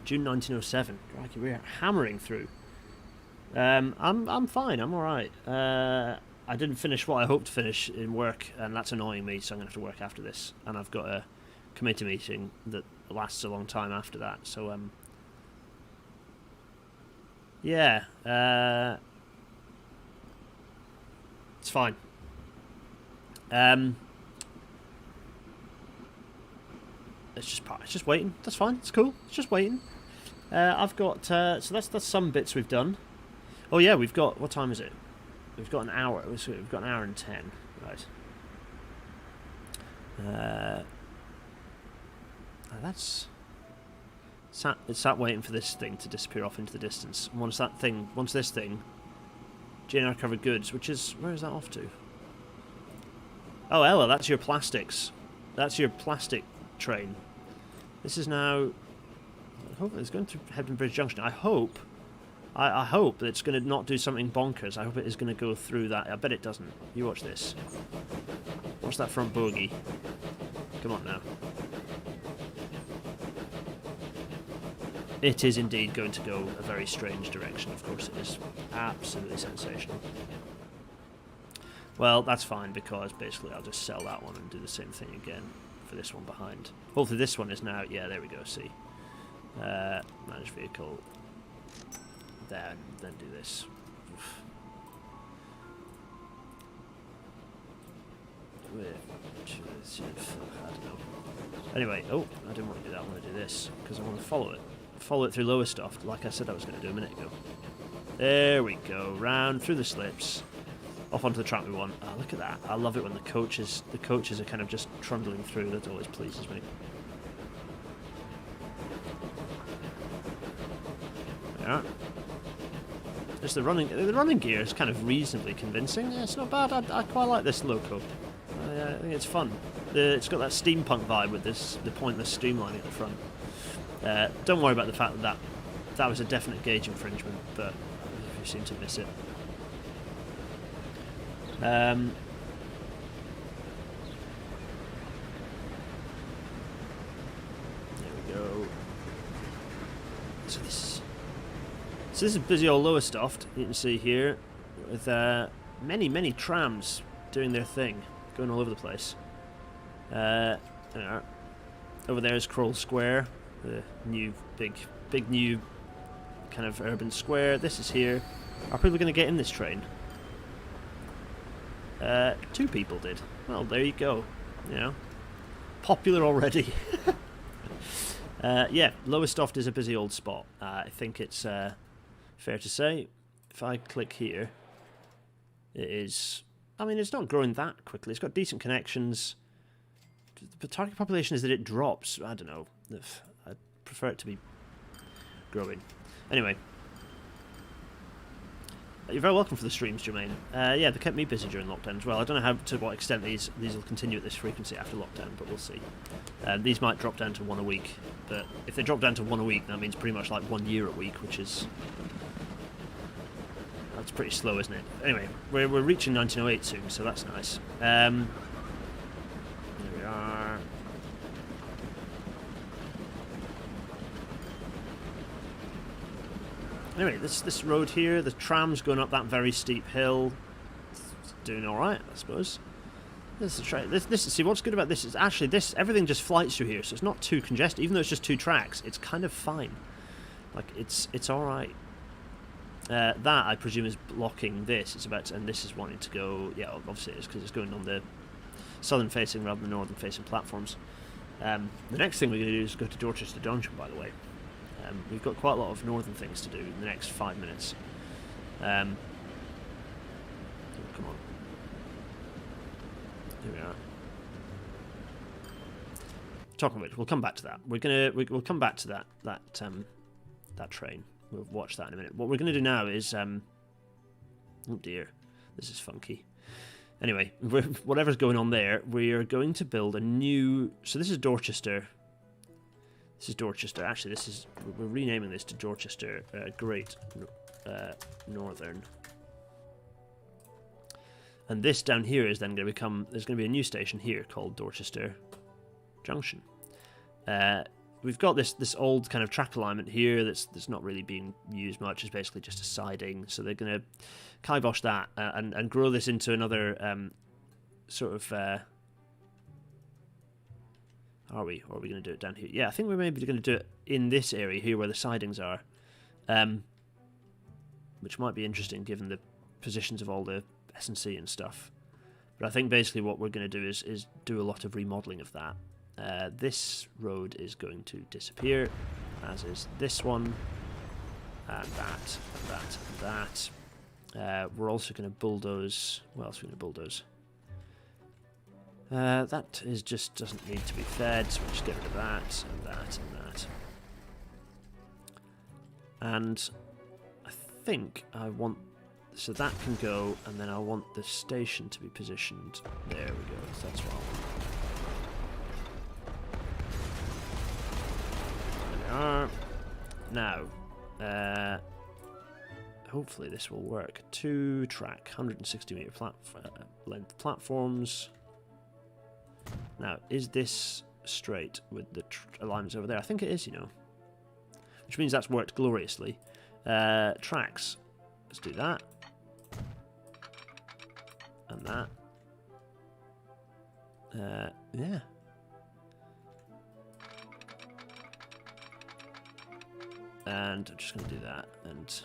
June 1907. Crikey, we're hammering through. I'm fine. I'm all right. I didn't finish what I hoped to finish in work, and that's annoying me. So I'm gonna have to work after this, and I've got a committee meeting that lasts a long time after that. So yeah, it's fine. It's just waiting. That's fine. It's cool. It's just waiting. I've got so that's some bits we've done. Oh yeah, we've got, what time is it? We've got an hour. We've got an hour and 10. Right. It's sat waiting for this thing to disappear off into the distance. And once this thing, GNR covered goods, which is, where is that off to? Oh, Ella, that's your plastics. That's your plastic train. This is now, I hope it's going through Hebden Bridge Junction. I hope that it's going to not do something bonkers. I hope it is going to go through that. I bet it doesn't. You watch this. Watch that front bogey. Come on now. It is indeed going to go a very strange direction. Of course it is. Absolutely sensational. Well, that's fine, because basically I'll just sell that one and do the same thing again for this one behind. Hopefully this one is now, yeah, there we go, see. Manage vehicle. Then do this. Oof. I don't know. Anyway, oh, I didn't want to do that. I want to do this, because I want to follow it. Follow it through Lowestoft, like I said I was going to do a minute ago. There we go, round through the slips, off onto the track we want. Oh, look at that! I love it when the coaches are kind of just trundling through. That always pleases me. There. Just the running gear is kind of reasonably convincing. Yeah, it's not bad. I quite like this loco. I think it's fun. It's got that steampunk vibe with the pointless streamlining at the front. Don't worry about the fact that was a definite gauge infringement, but you seem to miss it. There we go. So this is busy old Lowestoft, you can see here, with many trams doing their thing, going all over the place. There we are. Over there is Kroll Square, the new big new kind of urban square. This is here. Are people going to get in this train? 2 people did. Well, there you go. You know, popular already. Yeah, Lowestoft is a busy old spot. I think it's fair to say. If I click here, it is. I mean, it's not growing that quickly. It's got decent connections. The target population is that it drops. I don't know. I prefer it to be growing. Anyway. You're very welcome for the streams, Jermaine. Yeah, they kept me busy during lockdown as well. I don't know to what extent these will continue at this frequency after lockdown, but we'll see. These might drop down to 1 a week, but if they drop down to 1 a week, that means pretty much like 1 year a week, which is... That's pretty slow, isn't it? Anyway, we're reaching 1908 soon, so that's nice. There we are. Anyway, this road here, the tram's going up that very steep hill. It's doing all right, I suppose. This is see what's good about this is actually everything just flights through here, so it's not too congested. Even though it's just 2 tracks, it's kind of fine. Like it's all right. That I presume is blocking this. It's about and this is wanting to go. Yeah, obviously it's because it's going on the southern facing rather than northern facing platforms. The next thing we're going to do is go to Dorchester Junction, by the way. We've got quite a lot of northern things to do in the next 5 minutes. Oh, come on. Here we are. Talking of which, we'll come back to that. We'll come back to that train. We'll watch that in a minute. What we're gonna do now is oh dear, this is funky. Anyway, whatever's going on there, we are going to build a new. So this is Dorchester. This is Dorchester. Actually, we're renaming this to Dorchester Great Northern. And this down here is then going to become. There's going to be a new station here called Dorchester Junction. We've got this old kind of track alignment here that's not really being used much. It's basically just a siding. So they're going to kibosh that and grow this into another sort of. Are we? Or are we going to do it down here? Yeah, I think we're maybe going to do it in this area here where the sidings are, which might be interesting given the positions of all the S&C and stuff. But I think basically what we're going to do is do a lot of remodelling of that. This road is going to disappear, as is this one, and that, and that, and that. We're also going to bulldoze. What else are we going to bulldoze? That just doesn't need to be fed, so we'll just get rid of that, and that, and that. And I think I want... So that can go, and then I want the station to be positioned... There we go, so that's what I want. There we are. Now, hopefully this will work. 2-track, 160 metre length platforms... Now, is this straight with the alignments over there? I think it is, you know. Which means that's worked gloriously. Tracks. Let's do that. And that. Yeah. And I'm just going to do that. And...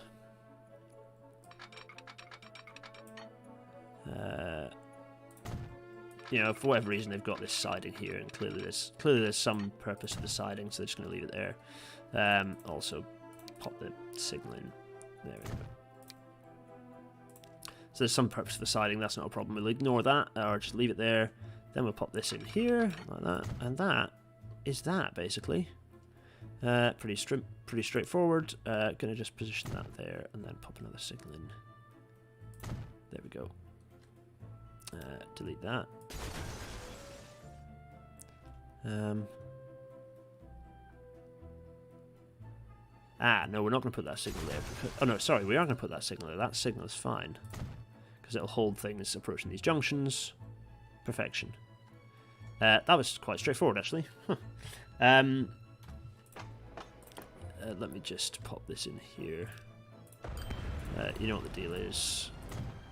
you know, for whatever reason, they've got this siding here, and clearly there's some purpose to the siding, so they're just going to leave it there. Also, pop the signal in. There we go. So there's some purpose to the siding. That's not a problem. We'll ignore that, or just leave it there. Then we'll pop this in here, like that, and that is that basically. Pretty pretty straightforward. Gonna just position that there and then pop another signal in. There we go. Delete that. No, we're not going to put that signal there. Because, oh no, sorry, we are going to put that signal there. That signal is fine. Because it'll hold things approaching these junctions. Perfection. That was quite straightforward, actually. Let me just pop this in here. You know what the deal is.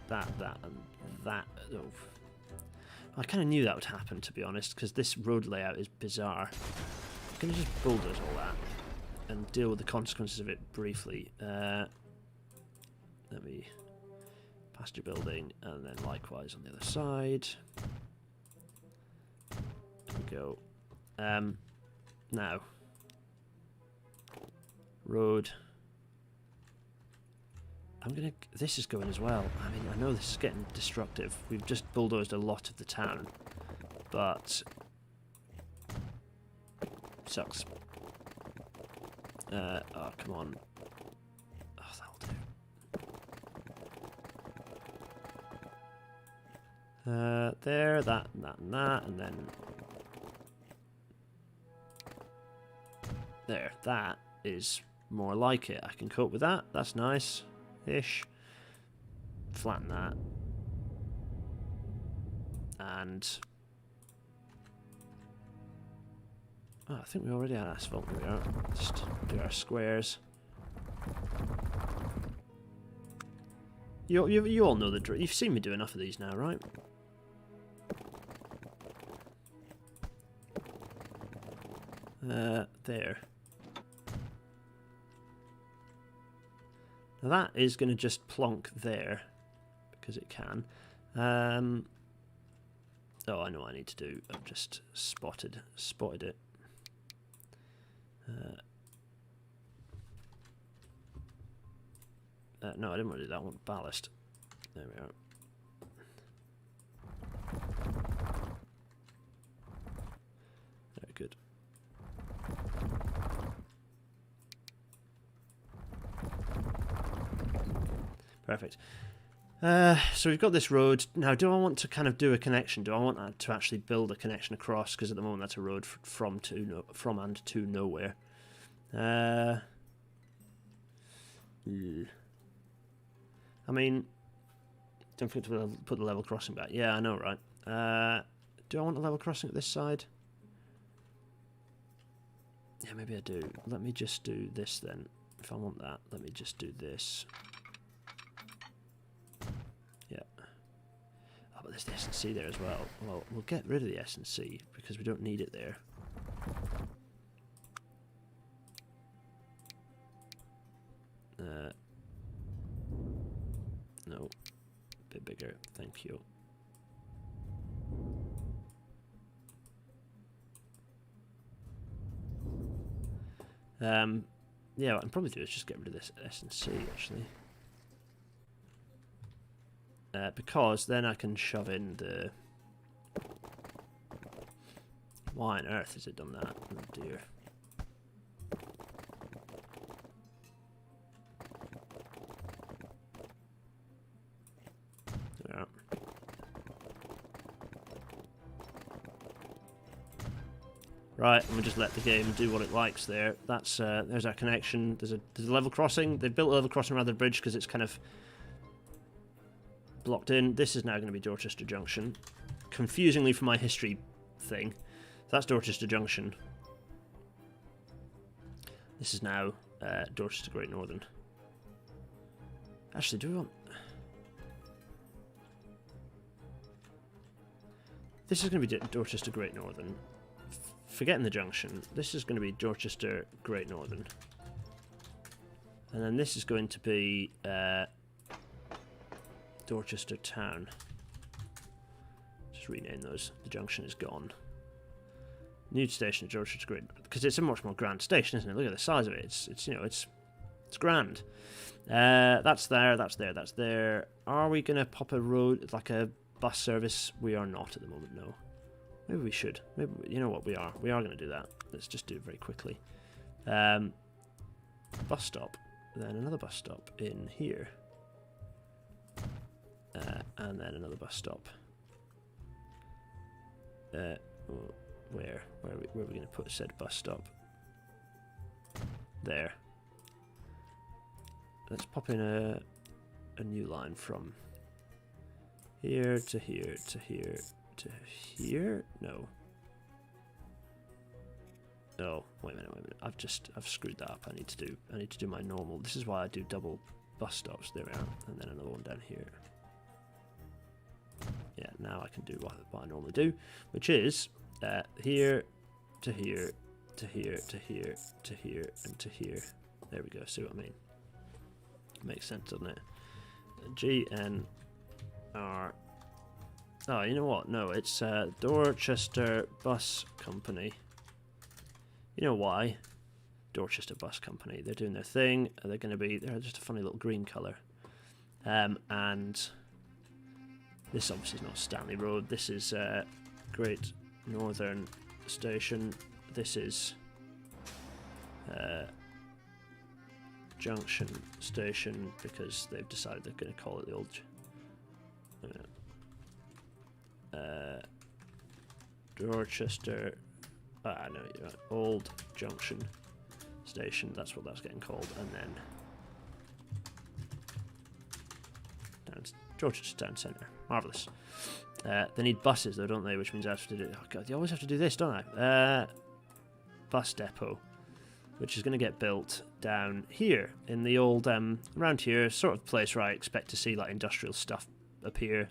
That, and that. Oh. I kind of knew that would happen, to be honest, because this road layout is bizarre. I'm going to just bulldoze all that and deal with the consequences of it briefly. Let me pasture building, and then likewise on the other side. There we go. Now, road. This is going as well. I mean, I know this is getting destructive. We've just bulldozed a lot of the town, but sucks. Oh, come on. Oh, that'll do. There, that, and that, and that, and then there. That is more like it. I can cope with that. That's nice-ish. Flatten that. And oh, I think we already had asphalt. Here we are. Just do our squares. You all know the drill. You've seen me do enough of these now, right? There. Now that is going to just plonk there because it can. Oh, I know what I need to do. I've just spotted it. No, I didn't want to do that. I want ballast. There we are. Very good. Perfect. So we've got this road. Now, do I want to kind of do a connection? Do I want to actually build a connection across? Because at the moment that's a road from and to nowhere. I mean, don't forget to put the level crossing back. Yeah, I know, right? Do I want a level crossing at this side? Yeah, maybe I do. Let me just do this then. If I want that, let me just do this. Yeah. Oh, but there's the S&C there as well. Well, we'll get rid of the S&C because we don't need it there. No. A bit bigger. Thank you. Yeah, what I can probably do is just get rid of this S&C actually. Because then I can shove in the... Why on earth has it done that? Oh dear. Yeah. Right, and we'll just let the game do what it likes there. That's there's our connection. There's a level crossing. They've built a level crossing around the bridge because it's kind of blocked in. This is now going to be Dorchester Junction. Confusingly for my history thing. That's Dorchester Junction. This is now Dorchester Great Northern. Actually, do we want... This is going to be Dorchester Great Northern. Forgetting the junction. This is going to be Dorchester Great Northern. And then this is going to be Dorchester Town. Just rename those. The junction is gone. New station, Dorchester Great, because it's a much more grand station, isn't it? Look at the size of it. It's you know it's grand. That's there. That's there. That's there. Are we gonna pop a road like a bus service? We are not at the moment. No. Maybe we should. Maybe you know what we are. We are gonna do that. Let's just do it very quickly. bus stop, then another bus stop in here, and then another bus stop. Where are we going to put said bus stop? There. Let's pop in a new line from here to here to here to here. No. Oh, wait a minute. I've screwed that up. I need to do my normal. This is why I do double bus stops. There we are, and then another one down here. Yeah, now I can do what I normally do, which is here to here to here to here to here and to here. There we go. See what I mean? Makes sense, doesn't it? GNR. Oh, you know what? No, it's Dorchester Bus Company. You know why? Dorchester Bus Company. They're doing their thing. They're just a funny little green colour. And this obviously is not Stanley Road. This is Great Northern Station. This is Junction Station, because they've decided they're going to call it the old Dorchester. No, you're right. Old Junction Station. That's what that's getting called. And then Dorchester Town Centre. Marvellous. They need buses though, don't they? Which means I have to do. Oh god, you always have to do this, don't I? Bus depot, which is going to get built down here in the old around here, sort of place where I expect to see like industrial stuff appear.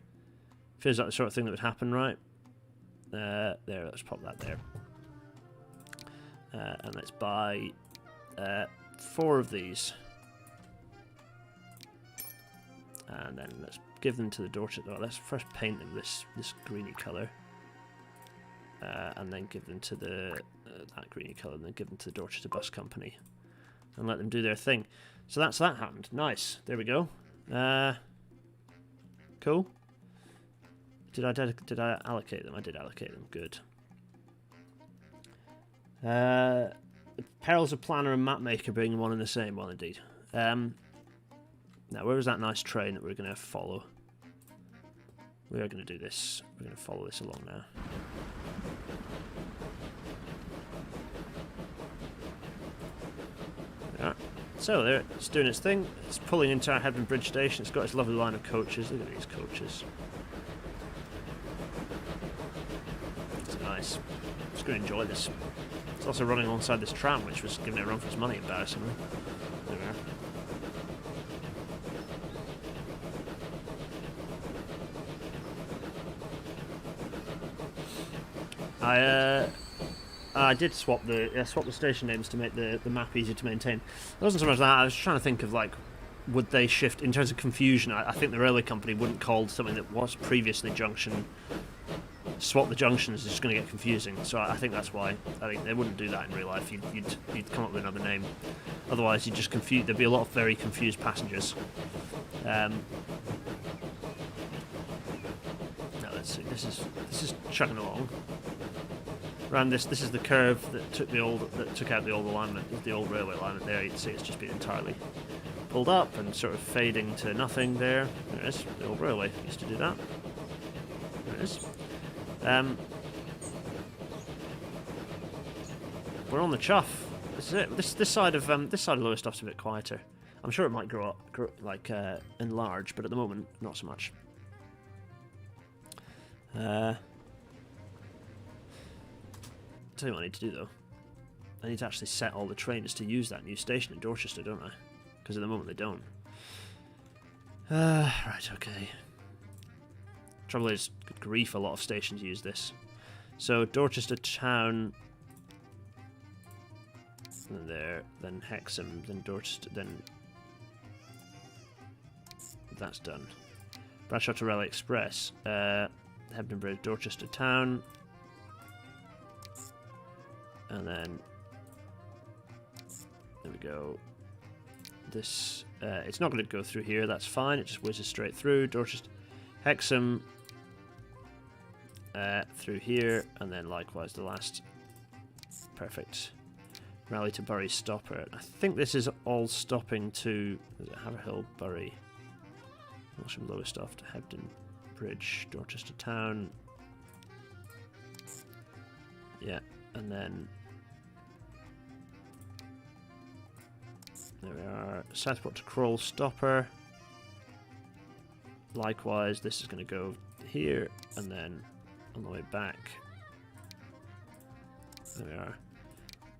Feels like the sort of thing that would happen, right? There, let's pop that there. And let's buy 4 of these. And then let's give them to the Dorchester. Oh, let's first paint them this greeny colour. And then give them to the that greeny colour, and then give them to the Dorchester Bus Company. And let them do their thing. So that happened. Nice. There we go. Cool. Did I allocate them? I did allocate them. Good. Perils of Planner and Mapmaker being one and the same. Well, indeed. Now, where was that nice train that we're going to follow? We are going to do this. We're going to follow this along now. There. So there, it's doing its thing. It's pulling into our Hebden Bridge station. It's got its lovely line of coaches. Look at these coaches. It's nice. I'm just going to enjoy this. It's also running alongside this tram, which was giving it a run for its money, embarrassingly. There we are. I did swap the station names to make the map easier to maintain. It wasn't so much that. I was trying to think of like, would they shift in terms of confusion? I think the railway company wouldn't call something that was previously junction. Swap the junctions is just going to get confusing. So I think that's why. I think they wouldn't do that in real life. You'd come up with another name. Otherwise, you'd just confuse. There'd be a lot of very confused passengers. Now let's see. This is chugging along. Around this is the curve that took out the old alignment, the old railway alignment. There you can see it's just been entirely pulled up and sort of fading to nothing. There it is. The old railway used to do that. There it is. We're on the chuff. This is it. This side of Lowestoft's a bit quieter. I'm sure it might grow enlarge, but at the moment, not so much. Tell you what I need to do though. I need to actually set all the trains to use that new station in Dorchester, don't I? Because at the moment they don't. Right, okay. Trouble is, good grief, a lot of stations use this. So Dorchester Town, and there, then Hexham, then Dorchester, then that's done. Bradshaw to Railway Express, Hebden Bridge, Dorchester Town. And then there we go. This it's not going to go through here. That's fine. It just whizzes straight through. Dorchester, Hexham, through here, and then likewise the last. Perfect. Rally to Bury Stopper. I think this is all stopping to Haverhill, Bury, Morecambe, Lowestoft, Hebden Bridge, Dorchester Town. Yeah, and then there we are. Southport to Kroll Stopper. Likewise, this is going to go here and then on the way back. There we are.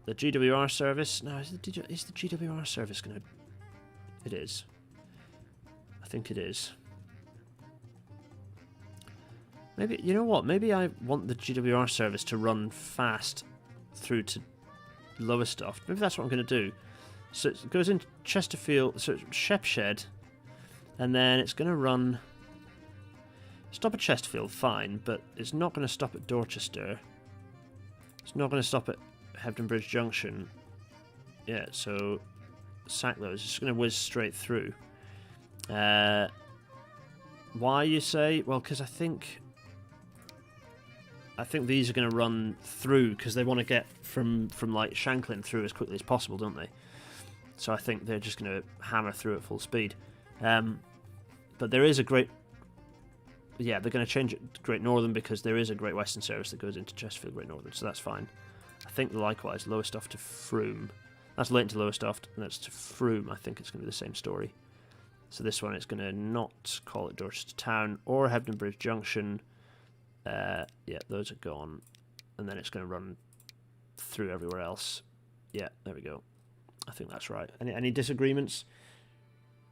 The GWR service. Now, is the GWR service going to... It is. I think it is. Maybe, you know what? Maybe I want the GWR service to run fast through to Lowestoft. Maybe that's what I'm going to do. So it goes into Chesterfield, so Shepshed, and then it's going to run... Stop at Chesterfield, fine, but it's not going to stop at Dorchester. It's not going to stop at Hebden Bridge Junction. Yeah, so sack those. It's just going to whiz straight through. Why, you say? Well, because I think these are going to run through because they want to get from like Shanklin through as quickly as possible, don't they? So I think they're just going to hammer through at full speed. But there is a great... Yeah, they're going to change it to Great Northern because there is a Great Western service that goes into Chesterfield Great Northern, so that's fine. I think likewise, Lowestoft to Frome. That's Leighton to Lowestoft, and that's to Frome. I think it's going to be the same story. So this one is going to not call it Dorchester Town or Hebden Bridge Junction. Yeah, those are gone. And then it's going to run through everywhere else. Yeah, there we go. I think that's right. Any disagreements?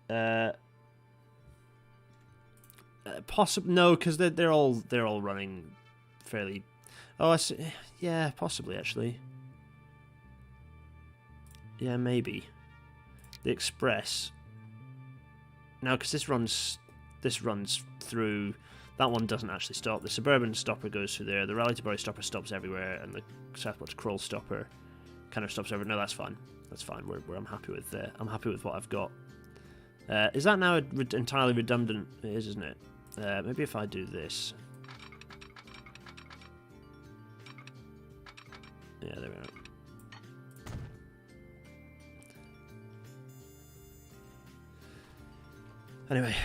No, because they're all running fairly. Oh, I see. Yeah, possibly actually. Yeah, maybe. The Express. No, because this runs through. That one doesn't actually stop. The Suburban Stopper goes through there. The Rally to Bury Stopper stops everywhere, and the Southport to Kroll Stopper kind of stops everywhere. No, that's fine. That's fine. I'm happy with. I'm happy with what I've got. Is that now entirely redundant? It is, isn't it? Maybe if I do this. Yeah, there we are. Anyway,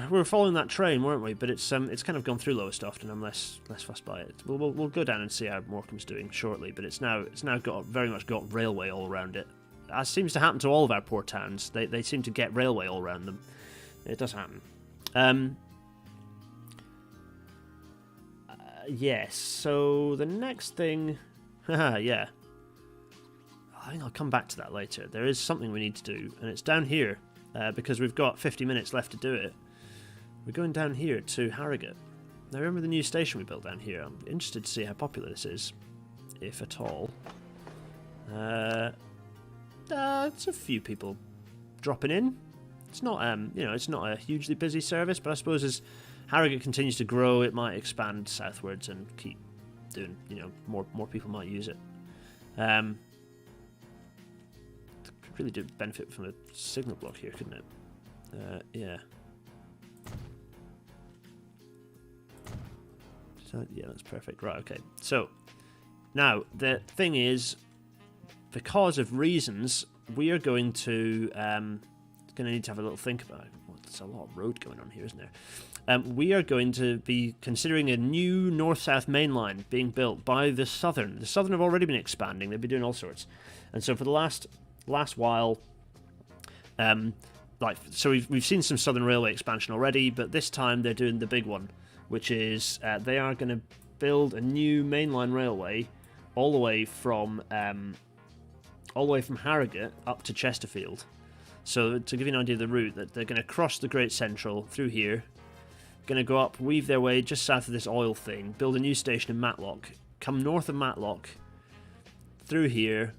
we were following that train, weren't we? But it's kind of gone through Lowestoft, and I'm less fussed by it. We'll go down and see how Morecambe's doing shortly. But it's now very much got railway all around it. As seems to happen to all of our poor towns. They seem to get railway all around them. It does happen. Yes. So the next thing, yeah. I think I'll come back to that later. There is something we need to do, and it's down here. Because we've got 50 minutes left to do it. We're going down here to Harrogate. Now remember the new station we built down here? I'm interested to see how popular this is, if at all. It's a few people dropping in. It's not, it's not a hugely busy service, but I suppose as Harrogate continues to grow, it might expand southwards and keep doing, more people might use it. Really do benefit from a signal block here, couldn't it? Yeah. So, yeah, that's perfect. Right, okay. So, now, the thing is, because of reasons, we are going to need to have a little think about it. Well, there's a lot of road going on here, isn't there? We are going to be considering a new north-south main line being built by the Southern. The Southern have already been expanding. They've been doing all sorts. And so for the last while, so we've seen some Southern Railway expansion already, but this time they're doing the big one, which is they are going to build a new mainline railway all the way from Harrogate up to Chesterfield. So to give you an idea of the route, that they're going to cross the Great Central through here, going to go up, weave their way just south of this oil thing, build a new station in Matlock, come north of Matlock, through here.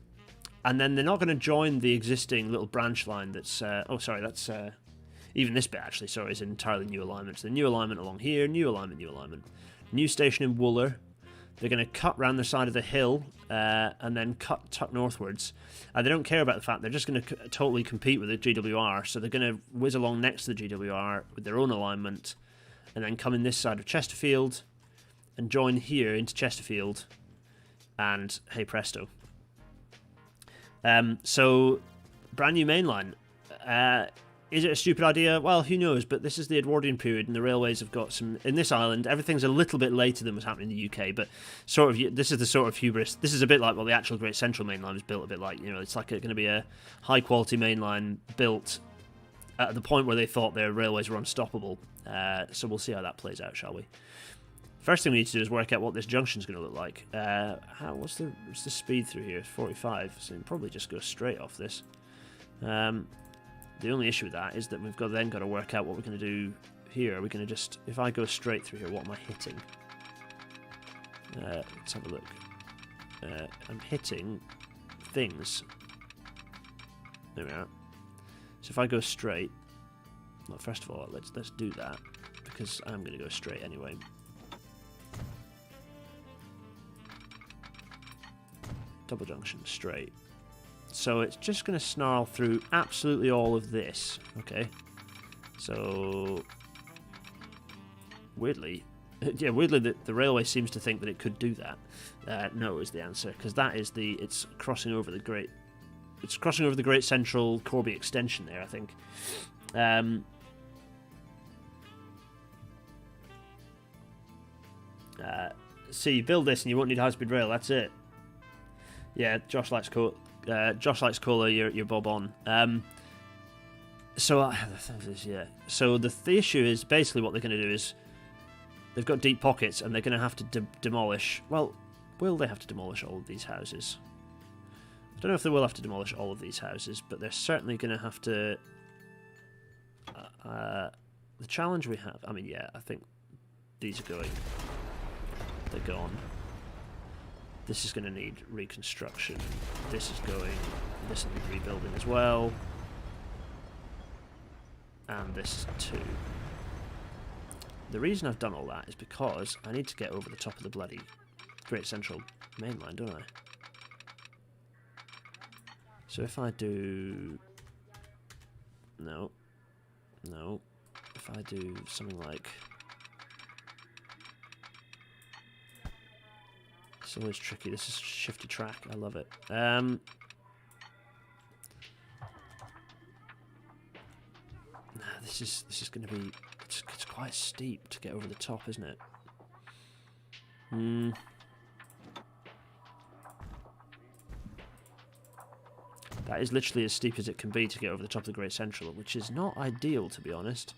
And then they're not going to join the existing little branch line that's... even this bit, actually, sorry, is an entirely new alignment. So the new alignment along here, new alignment, new alignment. New station in Wooler. They're going to cut round the side of the hill and then tuck northwards. And they don't care about the fact they're just going to totally compete with the GWR. So they're going to whiz along next to the GWR with their own alignment and then come in this side of Chesterfield and join here into Chesterfield. And hey presto. So, brand new main line. Is it a stupid idea? Well, who knows, but this is the Edwardian period, and the railways have got some... In this island, everything's a little bit later than was happening in the UK, but sort of this is the sort of hubris... This is a bit like, well, the actual Great Central Main Line was built a bit like, you know, it's like going to be a high-quality main line built at the point where they thought their railways were unstoppable. So we'll see how that plays out, shall we? First thing we need to do is work out what this junction's going to look like. What's the speed through here? 45, so we can probably just go straight off this. The only issue with that is that we've then got to work out what we're going to do here. Are we going to just... If I go straight through here, what am I hitting? Let's have a look. I'm hitting things. There we are. So if I go straight... Well, first of all, let's do that, because I'm going to go straight anyway. Double junction, straight. So it's just going to snarl through absolutely all of this. Okay. So weirdly, the railway seems to think that it could do that. No is the answer, because that is it's crossing over the Great Central Corby extension there, I think. See, you build this and you won't need high-speed rail. That's it. Yeah, Josh likes cola. You're bob on. So the issue is basically what they're going to do is they've got deep pockets and they're going to have to demolish. Well, will they have to demolish all of these houses? I don't know if they will have to demolish all of these houses, but they're certainly going to have to. The challenge we have. I mean, yeah, I think these are going. They're gone. This is going to need reconstruction. This will need rebuilding as well. And this too. The reason I've done all that is because I need to get over the top of the bloody Great Central Main Line, don't I? So if I do... No. If I do something like... It's always tricky. This is shifty track. I love it. This is going to be. It's quite steep to get over the top, isn't it? That is literally as steep as it can be to get over the top of the Great Central, which is not ideal, to be honest.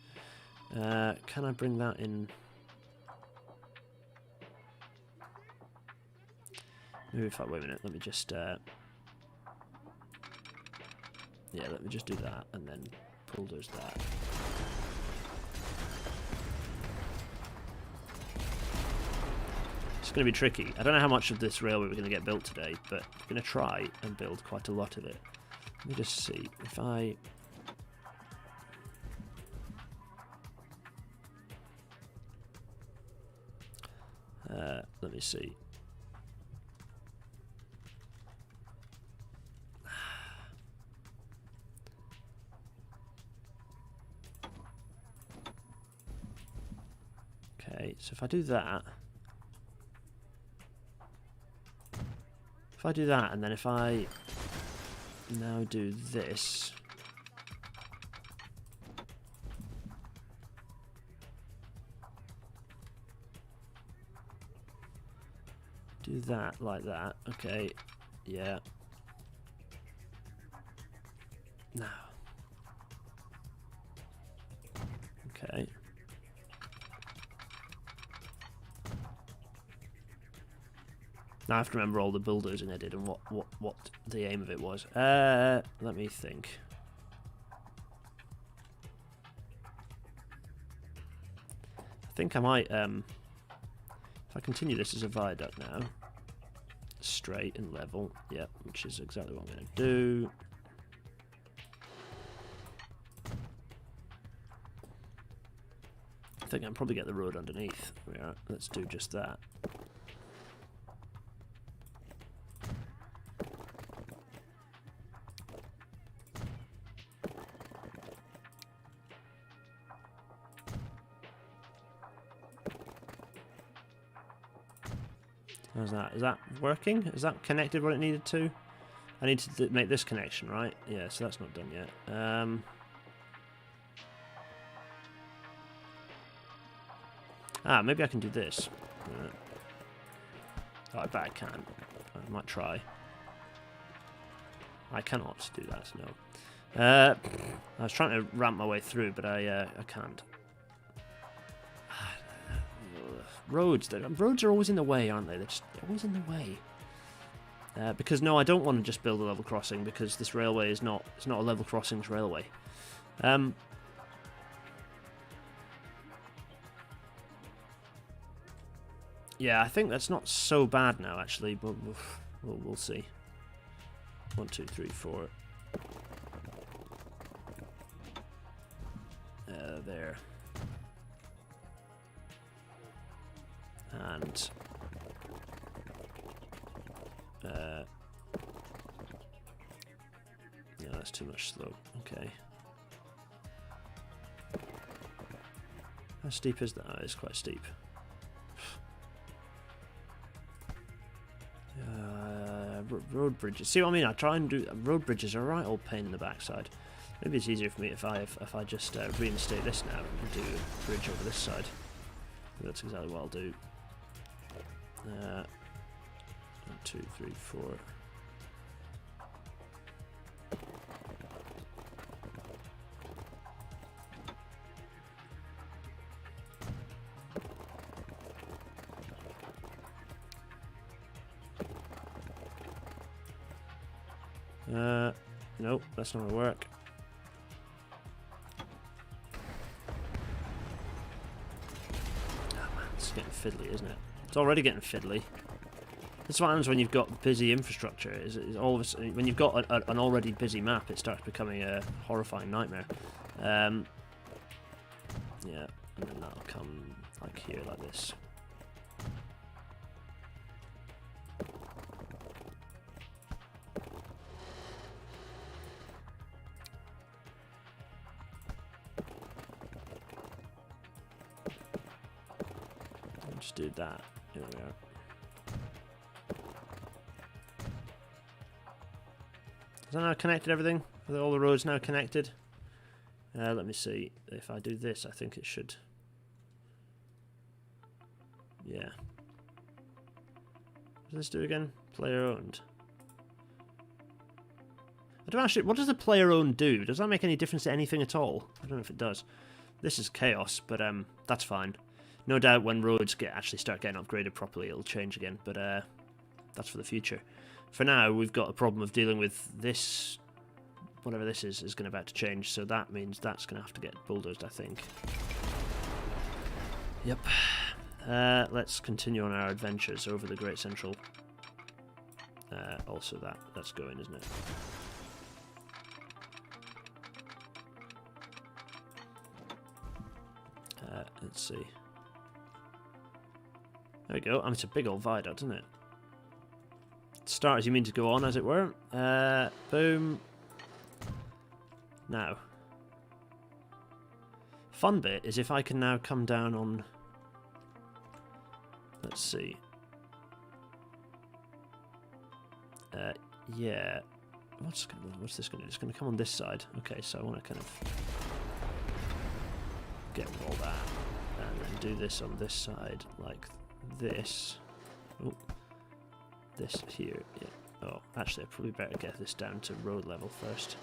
Can I bring that in? Maybe if I wait a minute, let me just let me just do that and then bulldoze that. It's going to be tricky. I don't know how much of this railway we're going to get built today, but I'm going to try and build quite a lot of it. Let me just see if I. Let me see. Okay, so if I do that, and then if I now do this, do that like that, okay, yeah, now, okay. Now I have to remember all the bulldozing I did and what the aim of it was. Let me think. I think I might, if I continue this as a viaduct now, straight and level, yeah, which is exactly what I'm going to do. I think I'll probably get the road underneath. Yeah, let's do just that. How's that? Is that working? Is that connected what it needed to? I need to make this connection, right? Yeah, so that's not done yet. Maybe I can do this. Oh, I bet I can. I might try. I cannot do that, no. I was trying to ramp my way through, but I can't. Roads are always in the way, aren't they? They're just always in the way. Because no, I don't want to just build a level crossing, because this railway is not. It's not a level crossings railway. Yeah, I think that's not so bad now, actually, but we'll see. 1, 2, 3, 4. There. And yeah, that's too much slope. Okay. How steep is that? Oh, it's quite steep. Road bridges. See what I mean? I try and do road bridges are a right old pain in the backside. Maybe it's easier for me if I just reinstate this now and do a bridge over this side. That's exactly what I'll do. 1, 2, 3, 4. Nope, that's not gonna work. Oh man, it's getting fiddly, isn't it? It's already getting fiddly. That's what happens when you've got busy infrastructure. Is all of a sudden, when you've got an already busy map, it starts becoming a horrifying nightmare. Yeah, and then that'll come like here, like this. Just do that. Here we are. Is that now connected everything? Are all the roads now connected? Let me see. If I do this, I think it should. Yeah. What does this do again? Player owned. I don't actually. What does the player owned do? Does that make any difference to anything at all? I don't know if it does. This is chaos, but that's fine. No doubt when roads actually start getting upgraded properly, it'll change again, but that's for the future. For now, we've got a problem of dealing with this, whatever this is going about to change, so that means that's going to have to get bulldozed, I think. Yep. Let's continue on our adventures over the Great Central. Also that's going, isn't it? Let's see. There we go. It's a big old viaduct, isn't it? Start as you mean to go on, as it were. Boom. Now. Fun bit is if I can now come down on... Let's see. Yeah. What's this going to do? It's going to come on this side. Okay, so I want to kind of get rid of all that. And then do this on this side, like this. Oh, this here. Yeah. Oh, actually, I probably better get this down to road level first.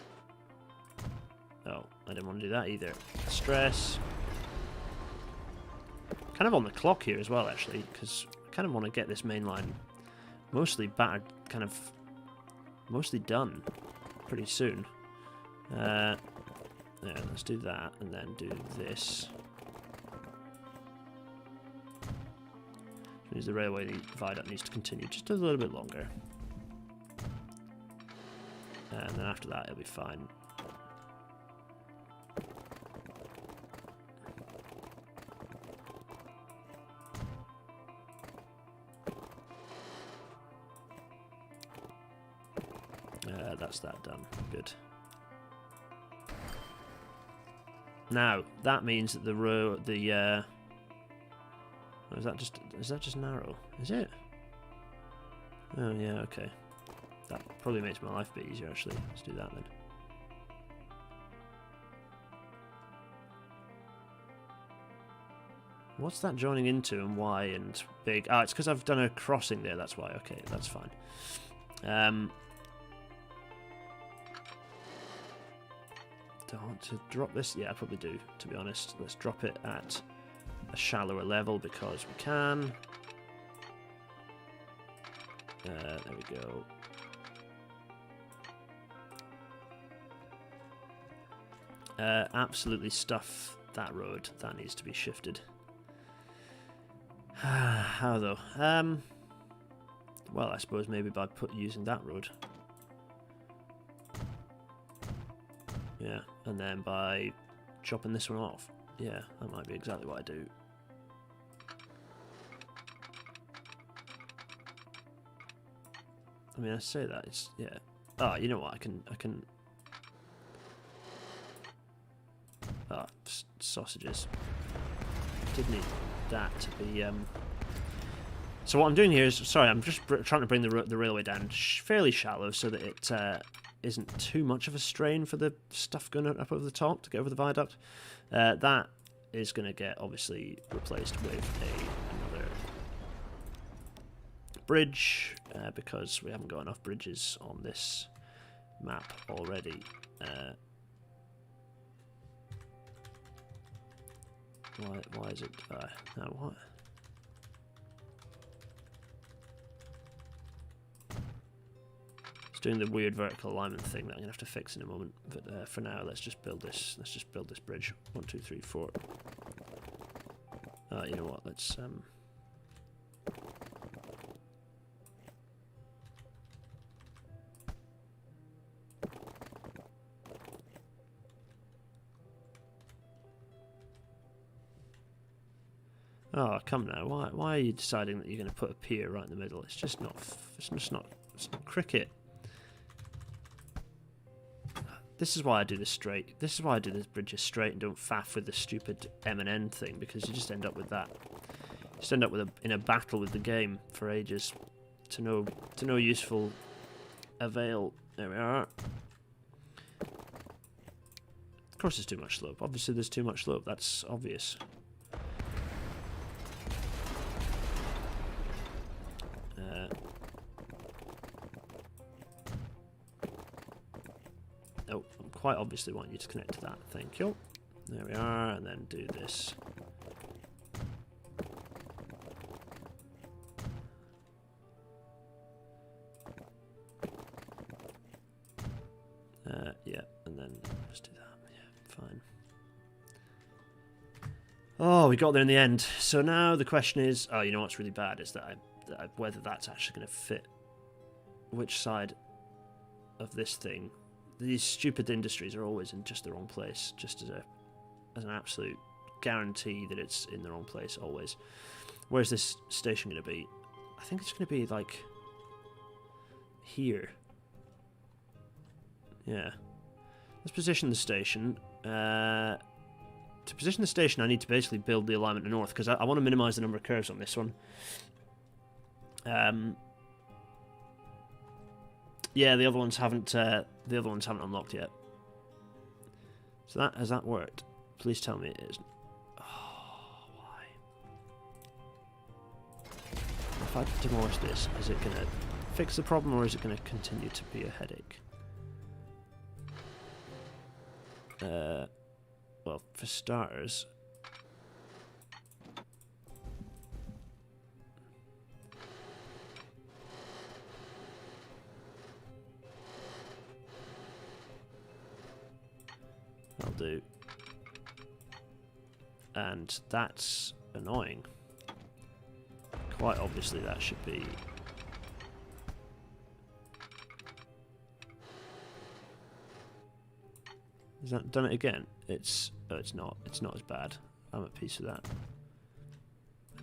Oh, I didn't want to do that either. Stress. Kind of on the clock here as well, actually, because I kind of want to get this main line mostly battered, kind of mostly done pretty soon. Yeah, let's do that, and then do this. Which means the railway viaduct needs to continue just a little bit longer. And then after that, it'll be fine. That's that done. Good. Now that means that the row, is that just narrow? Is it? Oh yeah, okay. That probably makes my life a bit easier, actually. Let's do that then. What's that joining into and why and big? Ah, it's because I've done a crossing there, that's why. Okay, that's fine. Do I want to drop this? Yeah, I probably do, to be honest. Let's drop it at a shallower level because we can. There we go. Absolutely stuff that road. That needs to be shifted. How though? Well, I suppose maybe by using that road. Yeah, and then by chopping this one off. Yeah, that might be exactly what I do. I mean, I say that it's yeah. Oh, you know what? I can. Ah, sausages. Did need that to be. So what I'm doing here is, sorry, I'm just trying to bring the railway down fairly shallow so that it isn't too much of a strain for the stuff going up over the top to get over the viaduct. That is going to get obviously replaced with another bridge because we haven't got enough bridges on this map already. Why is it? No, what? It's doing the weird vertical alignment thing that I'm gonna have to fix in a moment. But for now, let's just build this. Let's just build this bridge. 1, 2, 3, 4. You know what? Let's Oh, come now. Why are you deciding that you're going to put a pier right in the middle? It's just not. It's not cricket. This is why I do this straight. This is why I do this bridges straight and don't faff with the stupid M and N thing, because you just end up with that. You just end up with in a battle with the game for ages, to no useful avail. There we are. Of course, there's too much slope. Obviously, there's too much slope. That's obvious. Oh, I'm quite obviously want you to connect to that. Thank you. There we are, and then do this. Yeah, and then just do that. Yeah, fine. Oh, we got there in the end. So now the question is, oh, you know what's really bad is that whether that's actually going to fit which side of this thing. These stupid industries are always in just the wrong place, just as an absolute guarantee that it's in the wrong place always. Where's this station going to be? I think it's going to be like here. Yeah. Let's position the station. To position the station, I need to basically build the alignment to north because I want to minimise the number of curves on this one. Yeah, the other ones haven't unlocked yet. So has that worked? Please tell me it isn't. Oh, why? If I demolish this, is it gonna fix the problem or is it gonna continue to be a headache? Well, for starters, I'll do. And that's annoying. Quite obviously that should be... Has that done it again? It's not. It's not as bad. I'm at peace with that.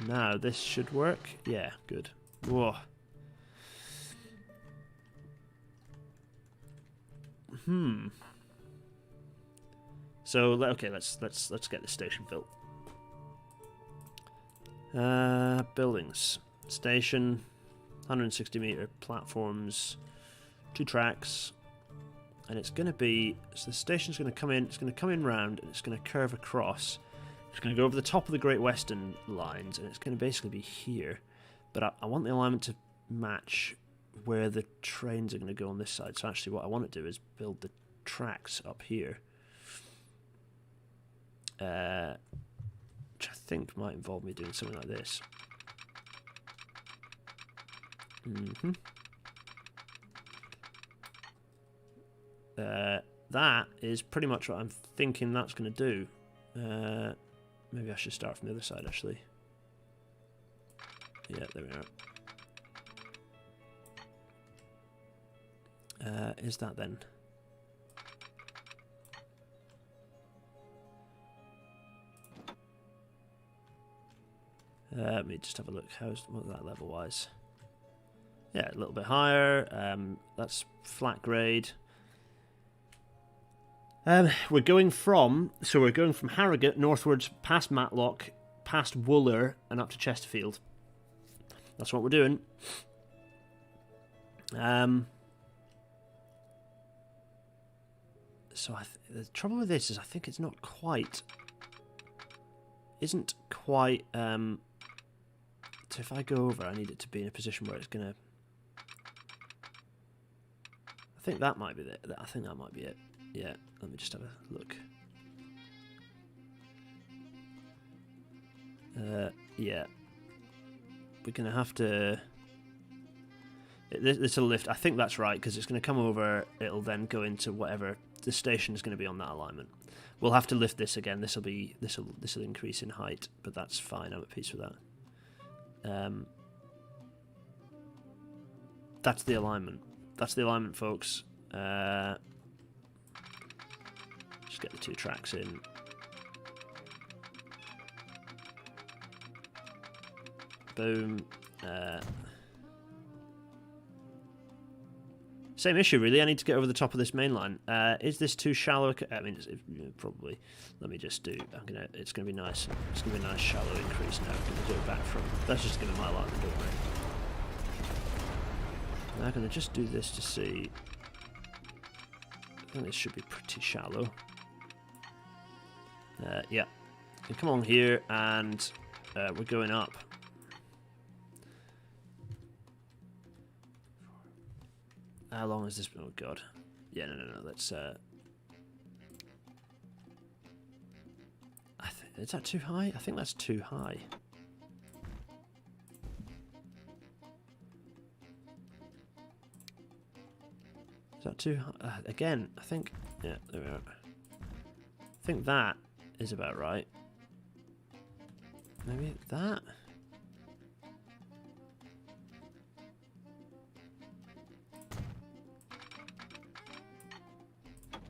Now this should work. Yeah, good. Whoa. So okay, let's get this station built. Buildings, station, 160-meter platforms, 2 tracks, and it's going to be, so the station's going to come in, it's going to come in round, and it's going to curve across. It's going to go over the top of the Great Western lines, and it's going to basically be here. But I want the alignment to match where the trains are going to go on this side. So actually what I want to do is build the tracks up here. Which I think might involve me doing something like this. That is pretty much what I'm thinking that's going to do. Maybe I should start from the other side, actually. Yeah, there we are. Is that then? Let me just have a look. What's that level-wise? Yeah, a little bit higher. That's flat grade. We're going from Harrogate northwards, past Matlock, past Wooler, and up to Chesterfield. That's what we're doing. So the trouble with this is I think it's not quite. Isn't quite. So if I go over, I need it to be in a position where it's gonna. I think that might be it. I think that might be it. Yeah, let me just have a look. Yeah. We're going to have to... This will lift. I think that's right, because it's going to come over. It'll then go into whatever the station is going to be on that alignment. We'll have to lift this again. This will increase in height, but that's fine. I'm at peace with that. That's the alignment. That's the alignment, folks. Just get the 2 tracks in. Boom. Same issue, really. I need to get over the top of this main line. Is this too shallow? I mean, probably. Let me just do. It's gonna be nice. It's gonna be a nice shallow increase now. I'm gonna do it back from. Let's just give it my alignment, don't worry. Now I'm gonna just do this to see. I think this should be pretty shallow. Yeah. Come on here, and we're going up. How long is this? Oh god. Yeah, no. Let's. Is that too high? I think that's too high. Is that too high? Again, I think. Yeah, there we are. I think that is about right. Maybe that.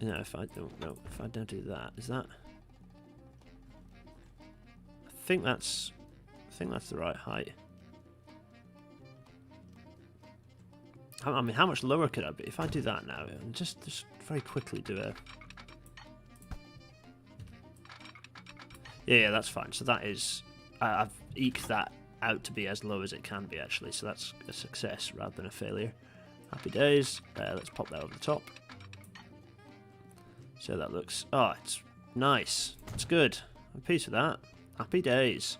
No, if I don't do that, is that? I think that's the right height. I mean, how much lower could I be if I do that now? And just very quickly do a. Yeah, that's fine. So that is, I've eked that out to be as low as it can be actually. So that's a success rather than a failure. Happy days. Let's pop that over the top. So that looks, oh, it's nice. It's good. I'm at peace with that. Happy days.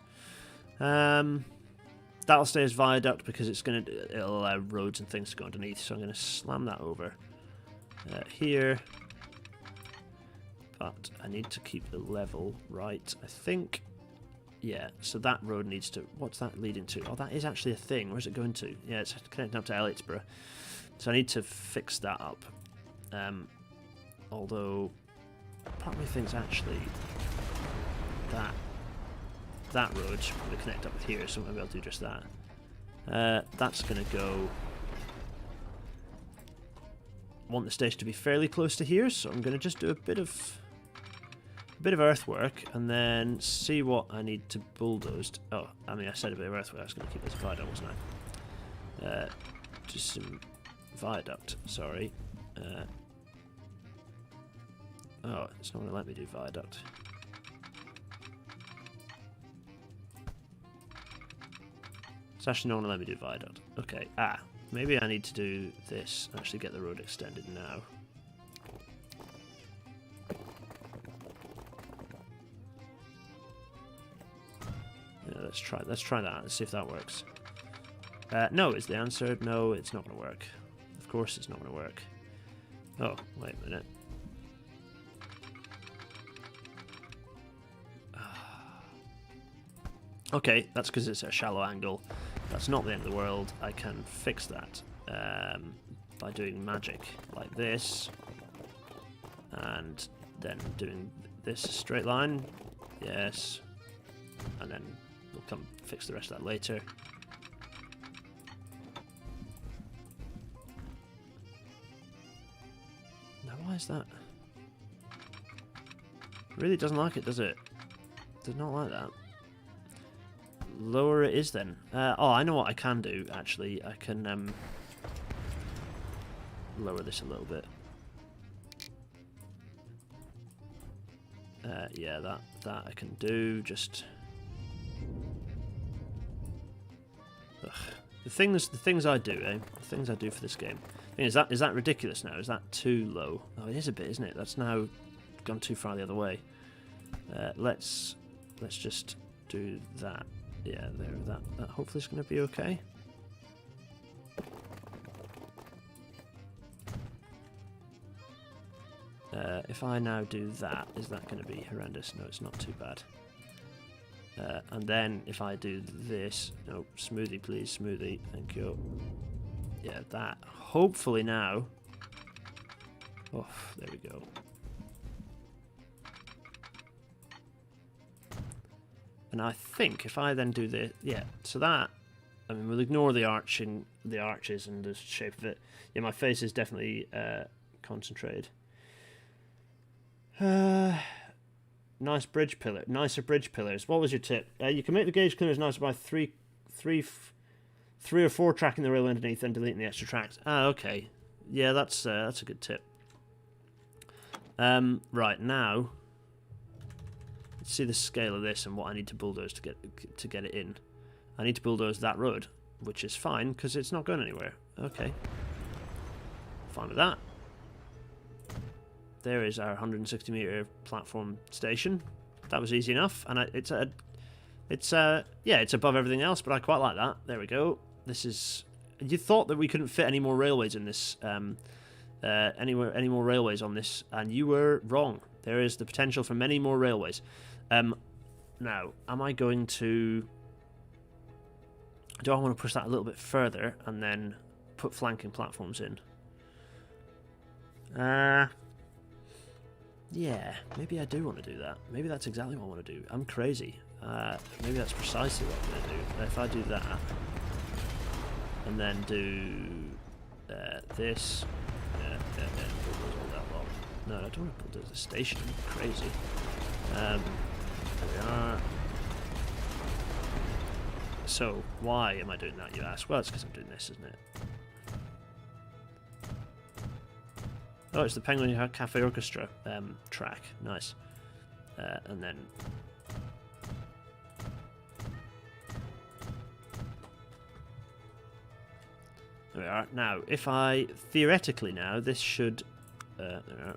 That'll stay as viaduct because it'll allow roads and things to go underneath. So I'm going to slam that over here. But I need to keep the level right, I think. Yeah, so that road needs to, what's that leading to? Oh, that is actually a thing. Where's it going to? Yeah, it's connecting up to Elliottsborough. So I need to fix that up. Although, part of me thinks actually that road should probably connect up with here, so maybe I'll do just that. That's going to go. I want the station to be fairly close to here, so I'm going to just do a bit of earthwork and then see what I need to bulldoze. Oh, I mean, I said a bit of earthwork. I was going to keep this viaduct, wasn't I? Just some viaduct. Sorry. Oh, it's not going to let me do viaduct. It's actually not going to let me do viaduct. Okay, maybe I need to do this, actually get the road extended now. Yeah, let's try that, let's see if that works. No is the answer. No, it's not going to work. Of course it's not going to work. Oh, wait a minute. Okay, that's because it's a shallow angle. That's not the end of the world. I can fix that by doing magic like this. And then doing this straight line. Yes. And then we'll come fix the rest of that later. Now, why is that? It really doesn't like it, does it? Does not like that. Lower it is then. Oh, I know what I can do, actually. I can lower this a little bit. Yeah, that I can do. Just ugh. The things I do, eh? The things I do for this game. Thing is that ridiculous now? Is that too low? Oh, it is a bit, isn't it? That's now gone too far the other way. Let's just do that. Yeah, there. That hopefully is going to be okay. If I now do that, is that going to be horrendous? No, it's not too bad. And then if I do this, no, smoothie please, smoothie, thank you. Yeah, that. Hopefully now. Oh, there we go. And I think if I then do this, yeah, so that, I mean, we'll ignore the arches and the shape of it. Yeah, my face is definitely concentrated. Nicer bridge pillars. What was your tip? You can make the gauge clearance nicer by three or four tracking the rail underneath and deleting the extra tracks. Ah, okay. Yeah, that's a good tip. Right now, let's see the scale of this and what I need to bulldoze to get it in. I need to bulldoze that road, which is fine because it's not going anywhere. Okay, fine with that. There is our 160-meter platform station. That was easy enough, and it's above everything else, but I quite like that. There we go. This is. You thought that we couldn't fit any more railways in this, any more railways on this, and you were wrong. There is the potential for many more railways. Now, am I going to? Do I want to push that a little bit further and then put flanking platforms in? Yeah, maybe I do want to do that. Maybe that's exactly what I want to do. I'm crazy. Maybe that's precisely what I'm going to do. If I do that, and then do this, bulldoze that lot. No, I don't want to bulldoze the station. I'm crazy. There we are. So, why am I doing that, you ask? Well, it's because I'm doing this, isn't it? Oh, it's the Penguin Cafe Orchestra track. Nice. And then... There we are. Now, if I... Theoretically now, this should... there we are.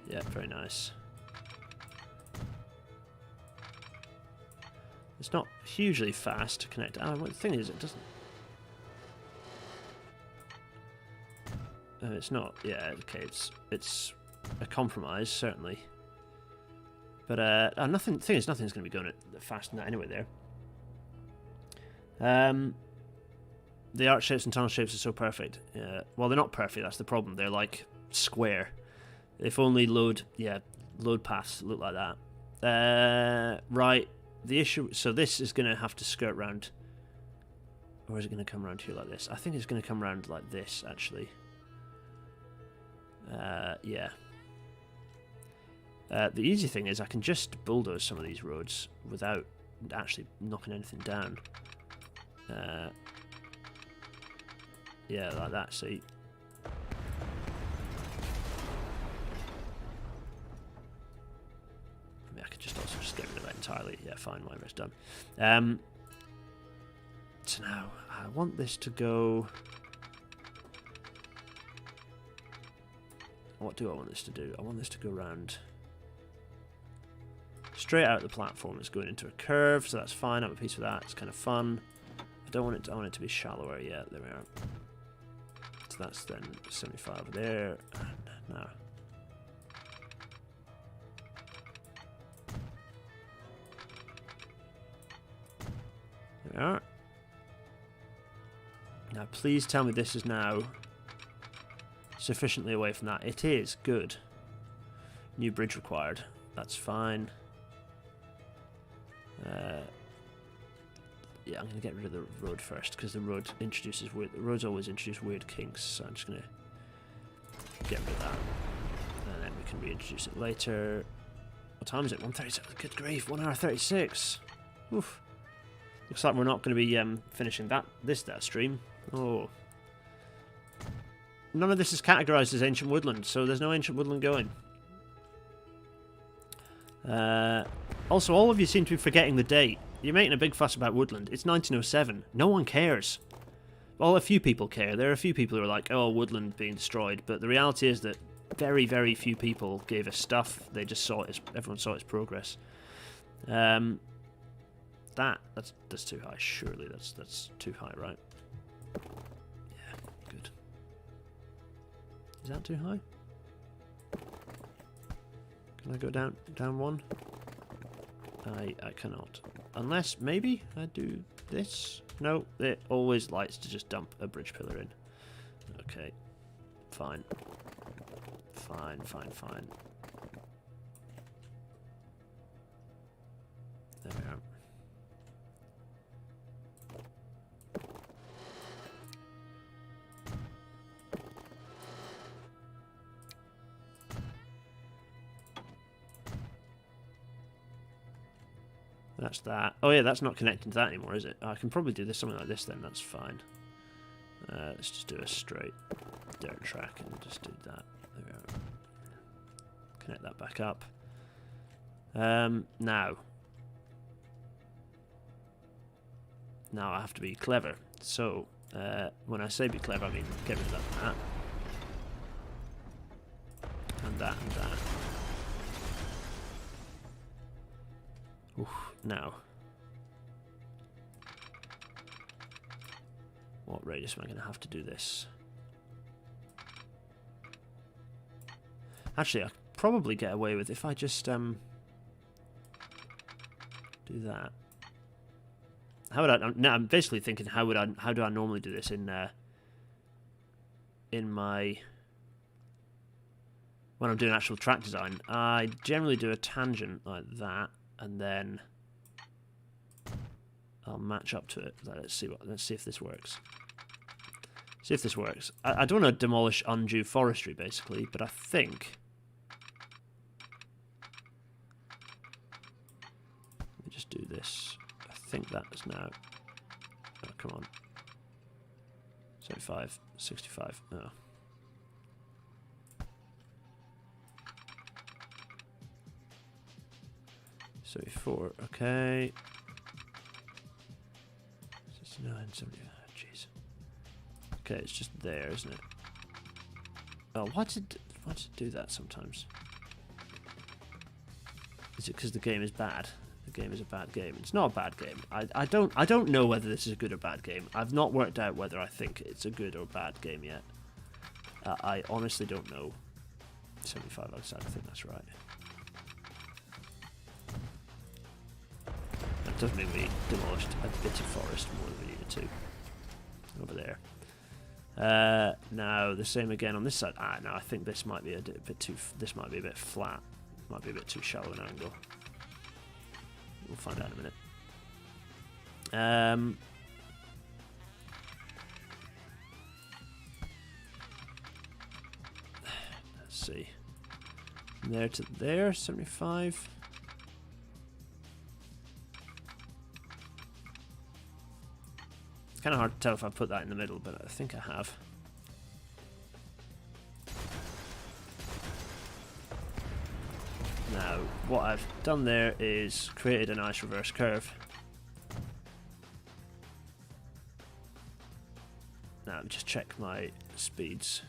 Yeah, very nice. It's not hugely fast to connect. Well, the thing is, it doesn't... It's not. Yeah, okay. It's a compromise, certainly. But nothing. Thing is, nothing's going to be going fast than that anyway. There. The arch shapes and tunnel shapes are so perfect. Well, they're not perfect. That's the problem. They're like square. If only load paths look like that. Right. The issue. So this is going to have to skirt round. Or is it going to come around here like this? I think it's going to come around like this, actually. Yeah. The easy thing is I can just bulldoze some of these roads without actually knocking anything down. Yeah, like that, see? I mean, I could just also just get rid of that entirely. Yeah, fine, whatever, it's done. so now I want this to go... What do I want this to do? I want this to go round straight out the platform. It's going into a curve, so that's fine. I'm at peace with that. It's kind of fun. I don't want it to, I want it to be shallower. Yeah, there we are. So that's then 75 there. And now. There we are. Now please tell me this is now sufficiently away from that. It is. Good. New bridge required. That's fine. Yeah, I'm going to get rid of the road first, because the road introduces weird... The roads always introduce weird kinks, so I'm just going to get rid of that. And then we can reintroduce it later. What time is it? 1:37. Good grief, 1 hour 36. Oof. Looks like we're not going to be finishing that stream. Oh. None of this is categorised as ancient woodland, so there's no ancient woodland going. Also, all of you seem to be forgetting the date. You're making a big fuss about woodland. It's 1907. No one cares. Well, a few people care. There are a few people who are like, oh, woodland being destroyed. But the reality is that very, very few people gave us stuff. They just saw it. Everyone saw its progress. That's too high. Surely that's too high, right? Yeah, good. Is that too high? Can I go down one? I cannot. Unless, maybe, I do this? No, it always likes to just dump a bridge pillar in. Okay. Fine. Fine. There we are. That's that. Oh yeah, that's not connecting to that anymore, is it? I can probably do this something like this then, that's fine. Let's just do a straight dirt track and just do that. There we go. Connect that back up. Now I have to be clever. So, when I say be clever, I mean get rid of that. And that and that. Oof. Now, what radius am I going to have to do this? Actually, I could probably get away with if I just do that. How would I? Now I'm basically thinking, how do I normally do this in my when I'm doing actual track design? I generally do a tangent like that, and then I'll match up to it. Let's see if this works. See if this works. I don't want to demolish undue forestry, basically, but I think... Let me just do this. I think that is now... Oh, come on. 75, 65. Oh. So 4, okay. 69, 70, jeez. Okay, it's just there, isn't it? Oh, why does it do that sometimes? Is it because the game is bad? The game is a bad game. It's not a bad game. I don't know whether this is a good or bad game. I've not worked out whether I think it's a good or bad game yet. I honestly don't know. 75 outside, I think that's right. That does mean we demolished a bit of forest more than we needed to. Over there. Now the same again on this side. No, I think this might be a bit too. This might be a bit flat. Might be a bit too shallow an angle. We'll find out in a minute. Let's see. From there to there, 75. It's kind of hard to tell if I put that in the middle, but I think I have. Now, what I've done there is created a nice reverse curve. Just check my speeds.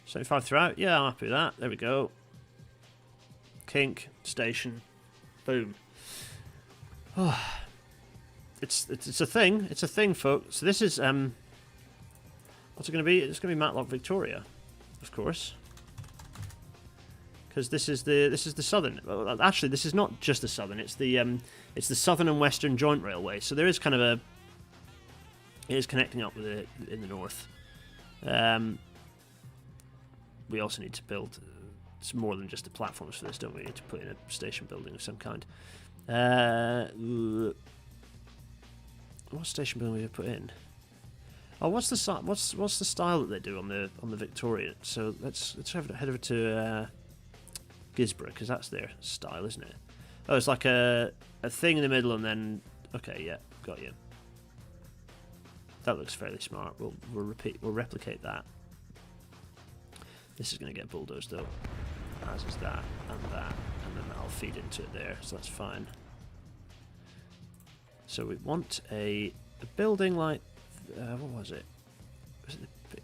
75 throughout. Yeah, I'm happy with that. There we go. Kink station. Boom. Oh, it's a thing. It's a thing, folks. So this is what's it going to be? It's going to be Matlock Victoria, of course. Because this is the southern. Well, actually, this is not just the southern. It's the southern and western joint railway. So there is kind of a. It is connecting up with it in the north. We also need to build some more than just the platforms for this, don't we? We need to put in a station building of some kind. What station building we put in? Oh, what's the style that they do on the Victoria? So let's head over to Gisborough, because that's their style, isn't it? Oh, it's like a thing in the middle, and then okay, yeah, got you. That looks fairly smart. We'll replicate that. This is going to get bulldozed though, as is that, and then that'll feed into it there. So that's fine. So we want a building like what was it?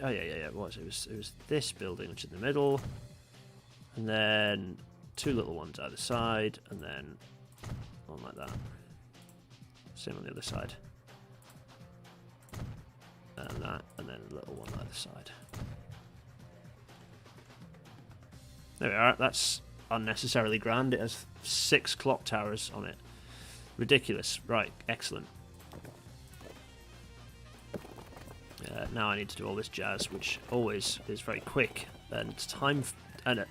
Oh yeah, it was. It was this building, which is in the middle, and then two little ones either side, and then one like that. Same on the other side. And that, and then a little one either side. There we are. That's unnecessarily grand. It has 6 clock towers on it. Ridiculous. Right, excellent. Now I need to do all this jazz, which always is very quick and time, and it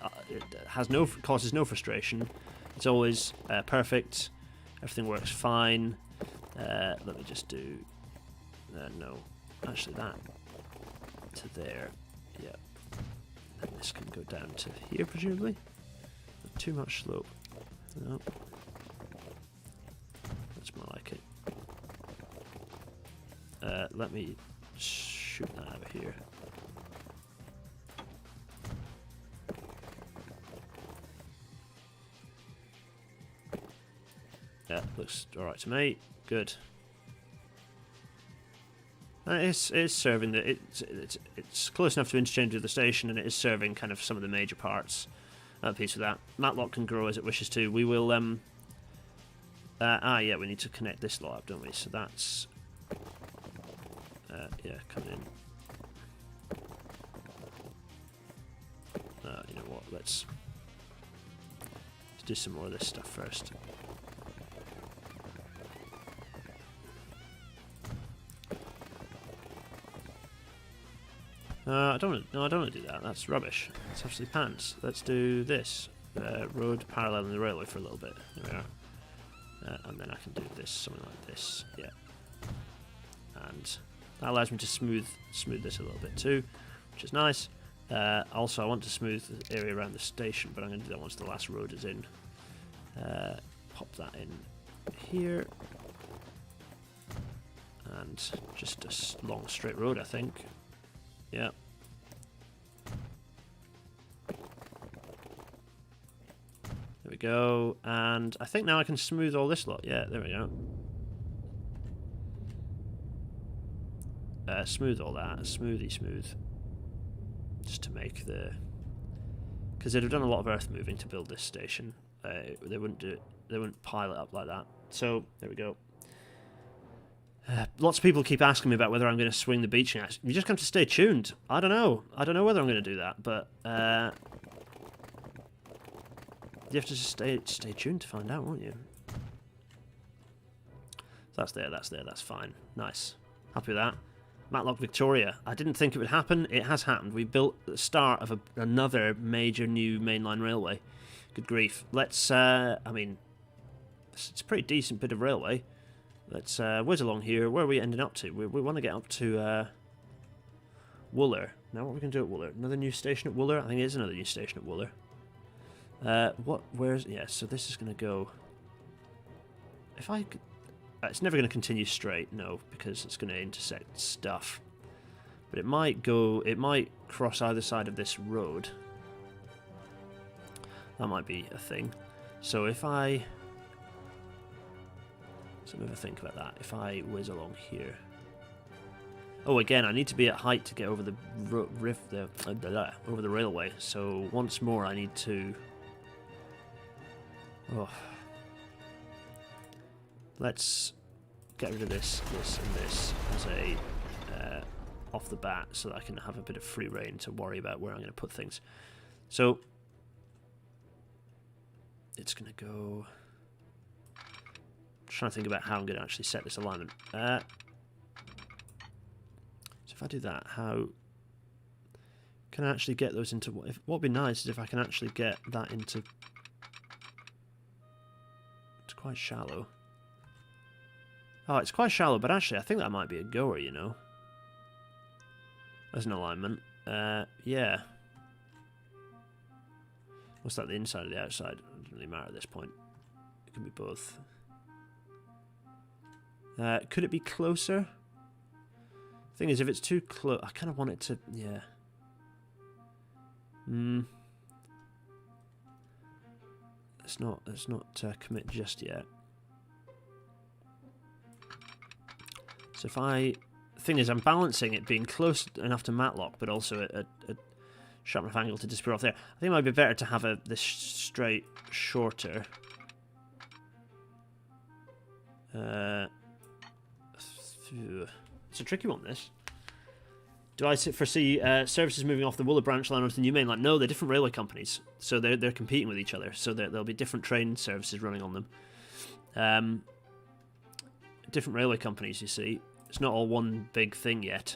has causes no frustration. It's always perfect. Everything works fine. Let me just do no. Actually, that to there, yeah. And this can go down to here, presumably. Not too much slope. No. That's more like it. Let me shoot that over here. Yeah, looks alright to me. Good. It's serving it's close enough to interchange with the station, and it is serving kind of some of the major parts. I'm at peace with that. Matlock can grow as it wishes to. We will yeah, we need to connect this lot up, don't we? So that's yeah, coming in. You know what? Let's do some more of this stuff first. I don't want to do that. That's rubbish. It's absolutely pants. Let's do this. Road paralleling the railway for a little bit. There we are. And then I can do this, something like this. Yeah. And that allows me to smooth this a little bit too, which is nice. Also, I want to smooth the area around the station, but I'm going to do that once the last road is in. Pop that in here. And just a long straight road, I think. Yeah. There we go. And I think now I can smooth all this lot. Yeah, there we go. Smooth all that. Smooth. Just to make the... Because they'd have done a lot of earth moving to build this station. They wouldn't pile it up like that. So, there we go. Lots of people keep asking me about whether I'm going to swing the beaching axe. You just have to stay tuned. I don't know. I don't know whether I'm going to do that, but you have to just stay tuned to find out, won't you? That's there. That's fine. Nice. Happy with that. Matlock Victoria. I didn't think it would happen. It has happened. We built the start of another major new mainline railway. Good grief. Let's. I mean, it's a pretty decent bit of railway. Let's whiz along here. Where are we ending up to? We want to get up to Wooler. Now what are we going to do at Wooler? Another new station at Wooler? I think it is another new station at Wooler. Where's... Yeah, so this is going to go... If I could... it's never going to continue straight, no, because it's going to intersect stuff. But it might go... It might cross either side of this road. That might be a thing. So if I... Let's have a think about that. If I whiz along here, Oh, again, I need to be at height to get over the over the railway. So once more, I need to. Oh, let's get rid of this, this, and this as a off the bat, so that I can have a bit of free reign to worry about where I'm going to put things. So it's going to go. I'm trying to think about how I'm going to actually set this alignment. So if I do that, how can I actually get those into... what would be nice is if I can actually get that into... It's quite shallow. Oh, it's quite shallow, but actually I think that might be a goer, you know. As an alignment. Yeah. What's that, the inside or the outside? It doesn't really matter at this point. It can be both. Could it be closer? Thing is, if it's too close, I kind of want it to, yeah. Let's not commit just yet. So if thing is, I'm balancing it being close enough to Matlock, but also a sharp enough angle to disappear off there. I think it might be better to have this straight shorter. It's a tricky one, this. Do I foresee services moving off the Wooler branch line onto the new main line? No, they're different railway companies, so they're competing with each other. So there'll be different train services running on them. Different railway companies, you see. It's not all one big thing yet,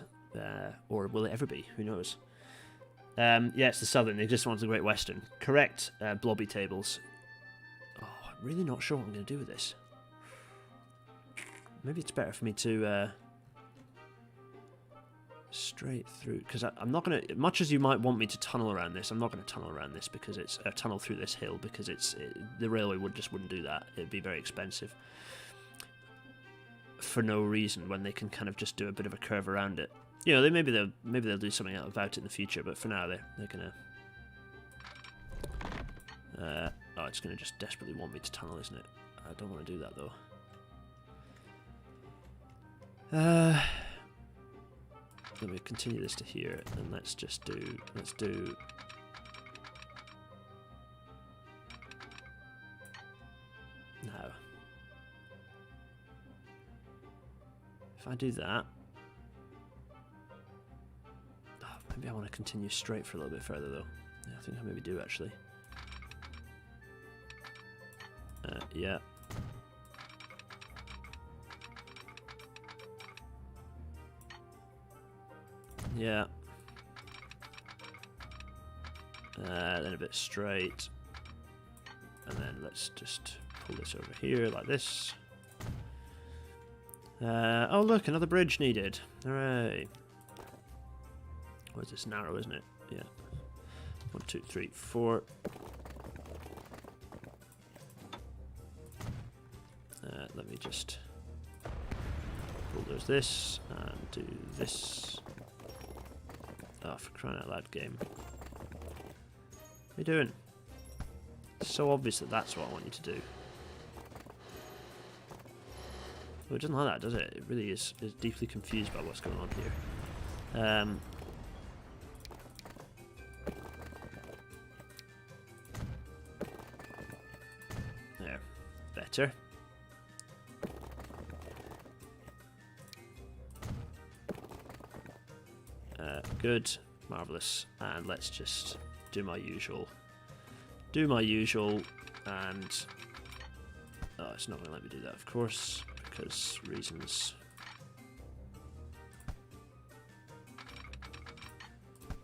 or will it ever be? Who knows? Yeah, it's the Southern. They just want the Great Western. Correct, blobby tables. Oh, I'm really not sure what I'm going to do with this. Maybe it's better for me to straight through, because I'm not going to, much as you might want me to tunnel around this, I'm not going to tunnel around this because it's a tunnel through this hill, because the railway wouldn't do that. It'd be very expensive for no reason when they can kind of just do a bit of a curve around it. You know, maybe they'll do something about it in the future, but for now they're gonna. Oh, it's gonna just desperately want me to tunnel, isn't it? I don't want to do that though. Let me continue this to here, and let's do. Now, if I do that, maybe I want to continue straight for a little bit further though. Yeah, I think I maybe do actually. Yeah. Yeah. Then a bit straight. And then let's just pull this over here like this. Oh look, another bridge needed. Hooray. What is this? Narrow, isn't it? Yeah. 1, 2, 3, 4. Let me just bulldoze this and do this. Oh, for crying out loud, game. What are you doing? It's so obvious that that's what I want you to do. Well, it doesn't like that, does it? It really is deeply confused by what's going on here. There. Better. Good. Marvellous. And let's just do my usual. And... oh, it's not going to let me do that, of course, because reasons.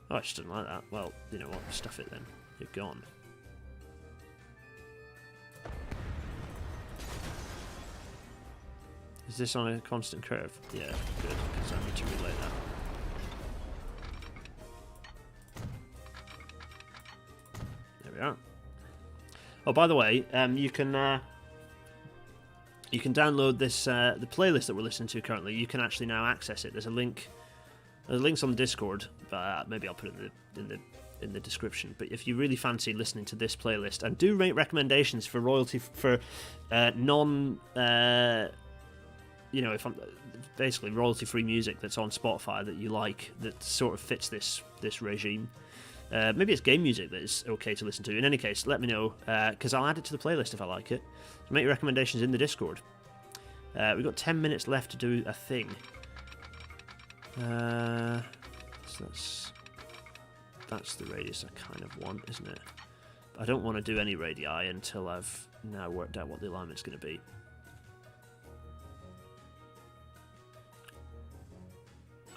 Oh, I just didn't like that. Well, you know what? Stuff it then. You're gone. Is this on a constant curve? Yeah, good, because I need to relay that. There we are. Oh, by the way, you can download this the playlist that we're listening to currently. You can actually now access it. There's a link. There's links on the Discord, but maybe I'll put it in the description. But if you really fancy listening to this playlist, and do rate recommendations for royalty for non you know, if I'm basically royalty-free music that's on Spotify that you like, that sort of fits this regime. Maybe it's game music that is okay to listen to. In any case, let me know, because I'll add it to the playlist if I like it. So make your recommendations in the Discord. We've got 10 minutes left to do a thing. So that's the radius I kind of want, isn't it? But I don't want to do any radii until I've now worked out what the alignment's going to be.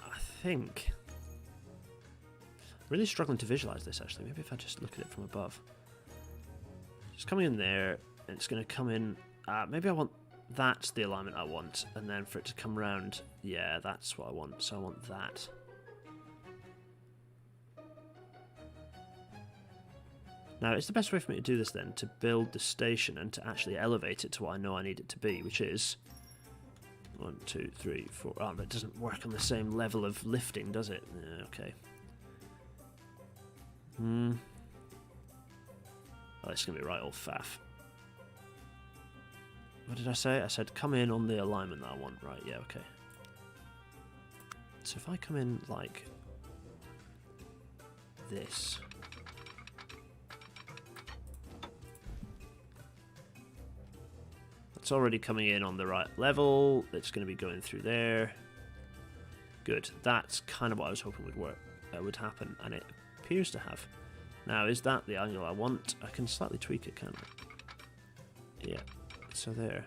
I think... really struggling to visualize this, actually. Maybe if I just look at it from above. It's coming in there, and it's going to come in... maybe I want... that's the alignment I want, and then for it to come round... yeah, that's what I want, so I want that. Now, it's the best way for me to do this, then, to build the station and to actually elevate it to what I know I need it to be, which is... 1, 2, 3, 4... oh, but it doesn't work on the same level of lifting, does it? Yeah, okay. Oh, it's going to be right old faff. What did I say? I said come in on the alignment that I want. Right, yeah, okay. So if I come in like this... it's already coming in on the right level. It's going to be going through there. Good. That's kind of what I was hoping would work. Would happen, and it appears to have. Now, is that the angle I want? I can slightly tweak it, can't I? Yeah. So there.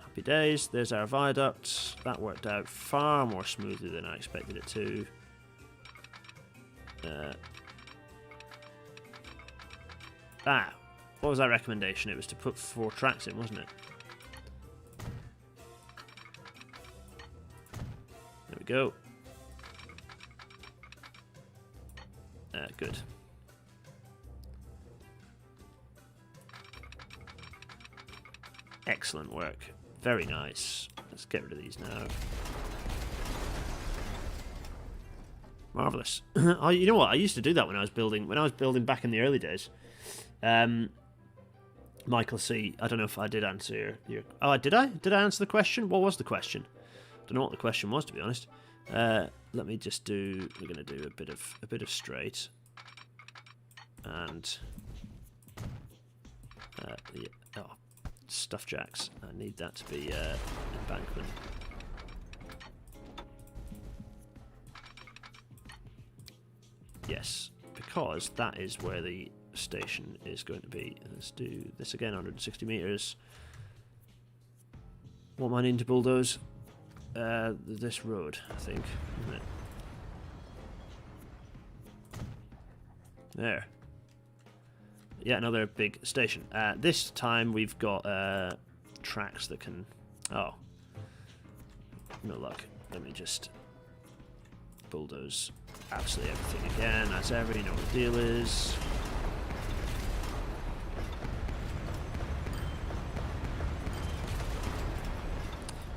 Happy days. There's our viaduct. That worked out far more smoothly than I expected it to. What was that recommendation? It was to put 4 tracks in, wasn't it? There we go. Good. Excellent work. Very nice. Let's get rid of these now. Marvelous. Oh, you know what? I used to do that when I was building. When I was building back in the early days. Michael C. I don't know if I did answer your. Oh, did I? Did I answer the question? What was the question? Don't know what the question was, to be honest. Let me just do. We're going to do a bit of straight, and stuff jacks. I need that to be embankment. Yes, because that is where the station is going to be. Let's do this again. 160 meters. What am I needing to bulldoze? This road, I think, isn't it? There. Yeah, another big station. This time we've got tracks that can... oh. No luck. Let me just bulldoze absolutely everything again, as ever. You know what the deal is.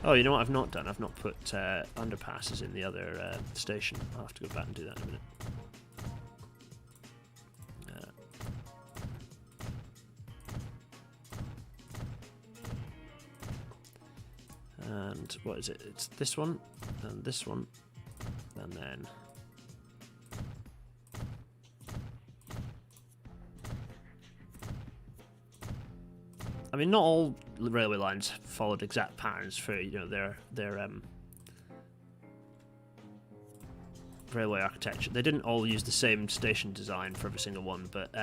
Oh, you know what I've not done? I've not put underpasses in the other station. I'll have to go back and do that in a minute. And what is it? It's this one, and this one, and then... I mean, not all railway lines followed exact patterns for, you know, their railway architecture. They didn't all use the same station design for every single one, but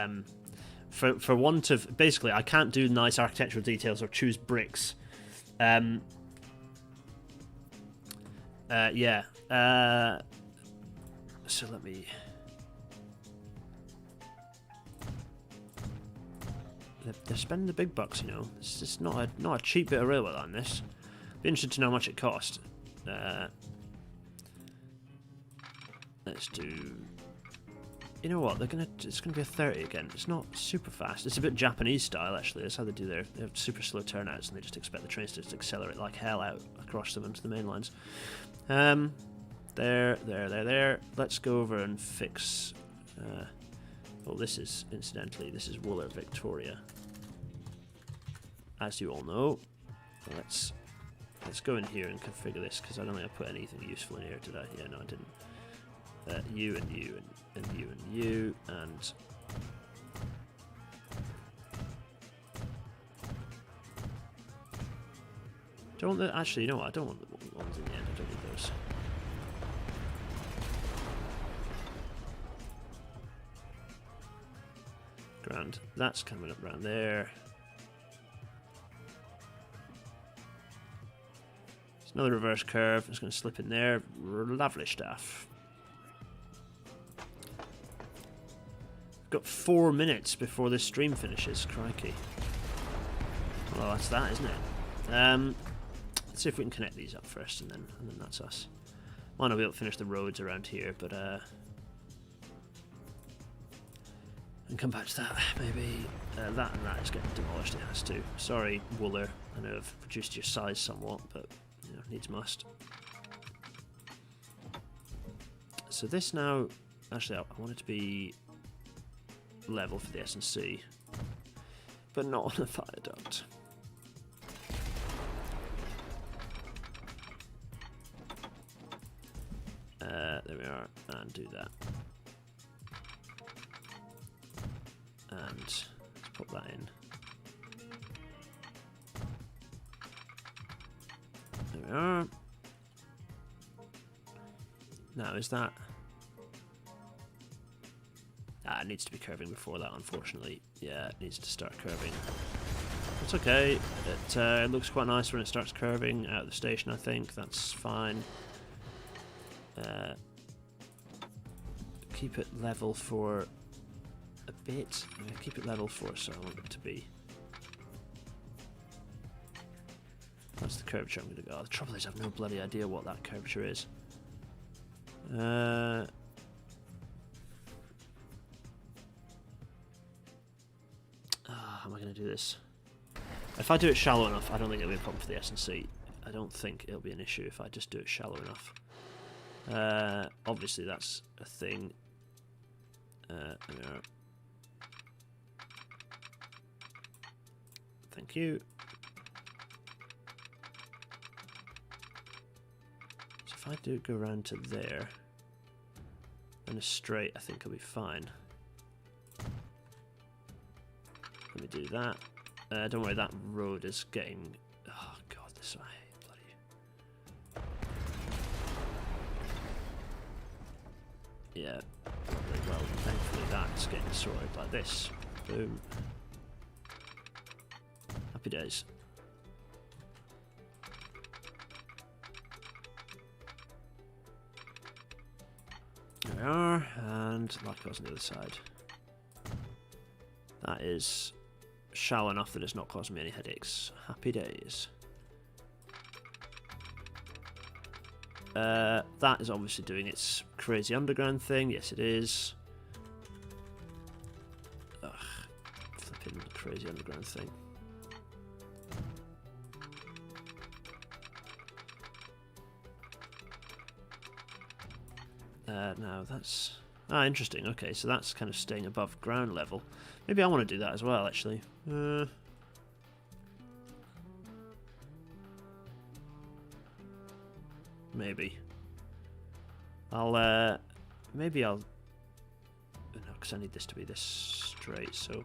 for want of... basically, I can't do nice architectural details or choose bricks. Yeah. So let me... They're spending the big bucks, you know. It's just not a cheap bit of railway line, this. Be interested to know how much it cost. Let's do... you know what? It's gonna be a 30 again. It's not super fast. It's a bit Japanese style, actually. That's how they do they have super slow turnouts, and they just expect the trains to just accelerate like hell out across them into the main lines. There. Let's go over and fix... Oh, this is, incidentally, this is Wooler Victoria. As you all know. Let's go in here and configure this, because I don't think I put anything useful in here, did I? Yeah, no, I didn't. You and you and you and you, and... Don't want the... Actually, you know what? I don't want the ones in the end. I don't need those. Grand. That's coming up around there. There's another reverse curve. It's going to slip in there. Lovely stuff. Got 4 minutes before this stream finishes. Crikey. Well, that's that, isn't it? Let's see if we can connect these up first, and then that's us. Might not be able to finish the roads around here, but and come back to that. Maybe that and that is getting demolished. It has to. Sorry, Wooler. I know I've reduced your size somewhat, but you know, needs must. So this now, actually, I want it to be level for the S&C, but not on a viaduct. There we are, and do that. And let's put that in. There we are. Now, is that... it needs to be curving before that, unfortunately. Yeah, it needs to start curving. It's okay. It looks quite nice when it starts curving out of the station, I think. That's fine. Keep it level for a bit. Keep it level for, so I want it to be. That's the curvature I'm going to go. The trouble is, I have no bloody idea what that curvature is. How am I going to do this? If I do it shallow enough, I don't think it'll be a problem for the S&C. I don't think it'll be an issue if I just do it shallow enough. Obviously that's a thing. Thank you. So if I do go around to there, and a straight, I think I'll be fine. Let me do that. Don't worry, that road is getting... Oh god, this I hate bloody... Yeah, very well. Thankfully that's getting sorted like this. Boom. Happy days. There we are, and likewise on the other side. That is shallow enough that it's not causing me any headaches. Happy days. That is obviously doing its crazy underground thing. Yes, it is. Ugh, flipping crazy underground thing. Now that's... interesting. Okay, so that's kind of staying above ground level. Maybe I want to do that as well, actually. Maybe. Maybe I'll... No, because I need this to be this straight, so...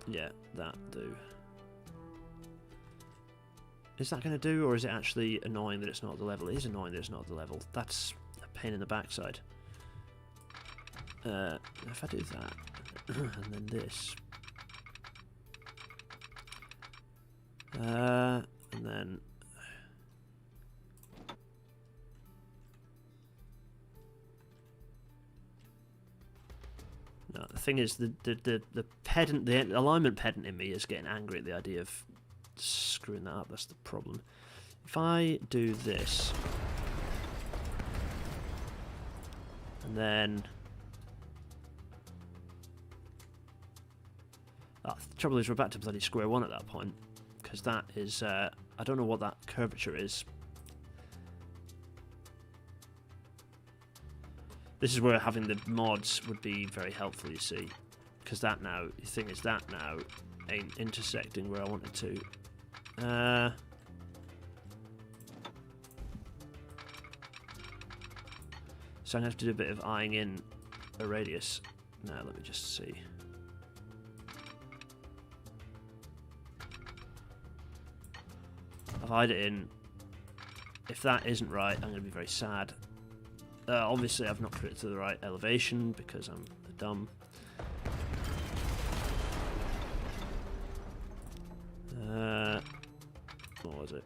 Yeah, that do. Is that going to do, or is it actually annoying that it's not at the level? It is annoying that it's not at the level. That's a pain in the backside. If I do that, and then this... and then... No, the thing is, the pedant, the alignment pedant in me is getting angry at the idea of screwing that up. That's the problem. If I do this, and then the trouble is we're back to bloody square one at that point, because that is I don't know what that curvature is. This is where having the mods would be very helpful, you see. Because that now, the thing is that now ain't intersecting where I wanted to. So I'm going to have to do a bit of eyeing in a radius. Now let me just see. I've eyed it in. If that isn't right, I'm going to be very sad. Obviously I've not put it to the right elevation because I'm dumb. What was it?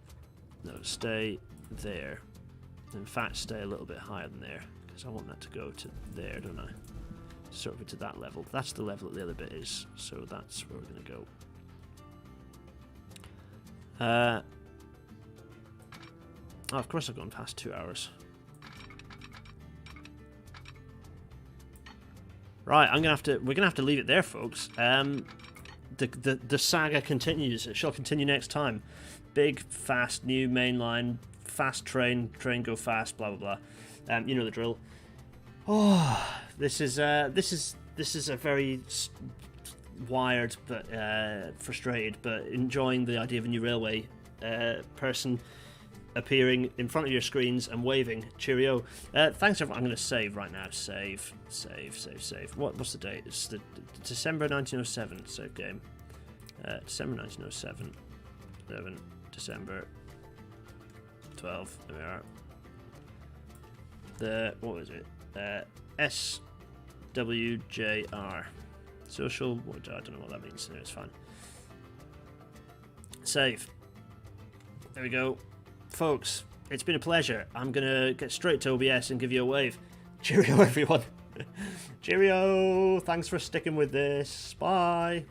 No, stay there. In fact, stay a little bit higher than there because I want that to go to there, don't I? Sort of to that level. That's the level that the other bit is, so that's where we're going to go. Oh, of course I've gone past 2 hours. Right, we're gonna have to leave it there, folks. The saga continues. It shall continue next time. Big, fast, new main line, fast train go fast, blah blah blah. You know the drill. Oh, this is a very wired but frustrated, but enjoying the idea of a new railway person appearing in front of your screens and waving. Cheerio. Thanks everyone. I'm going to save right now. Save. What's the date? It's the December 1907 save game. December 1907. 11 December 12. There we are. What was it? SWJR. Social. I don't know what that means. No, it's fine. Save. There we go. Folks, it's been a pleasure. I'm going to get straight to OBS and give you a wave. Cheerio, everyone. Cheerio. Thanks for sticking with this. Bye.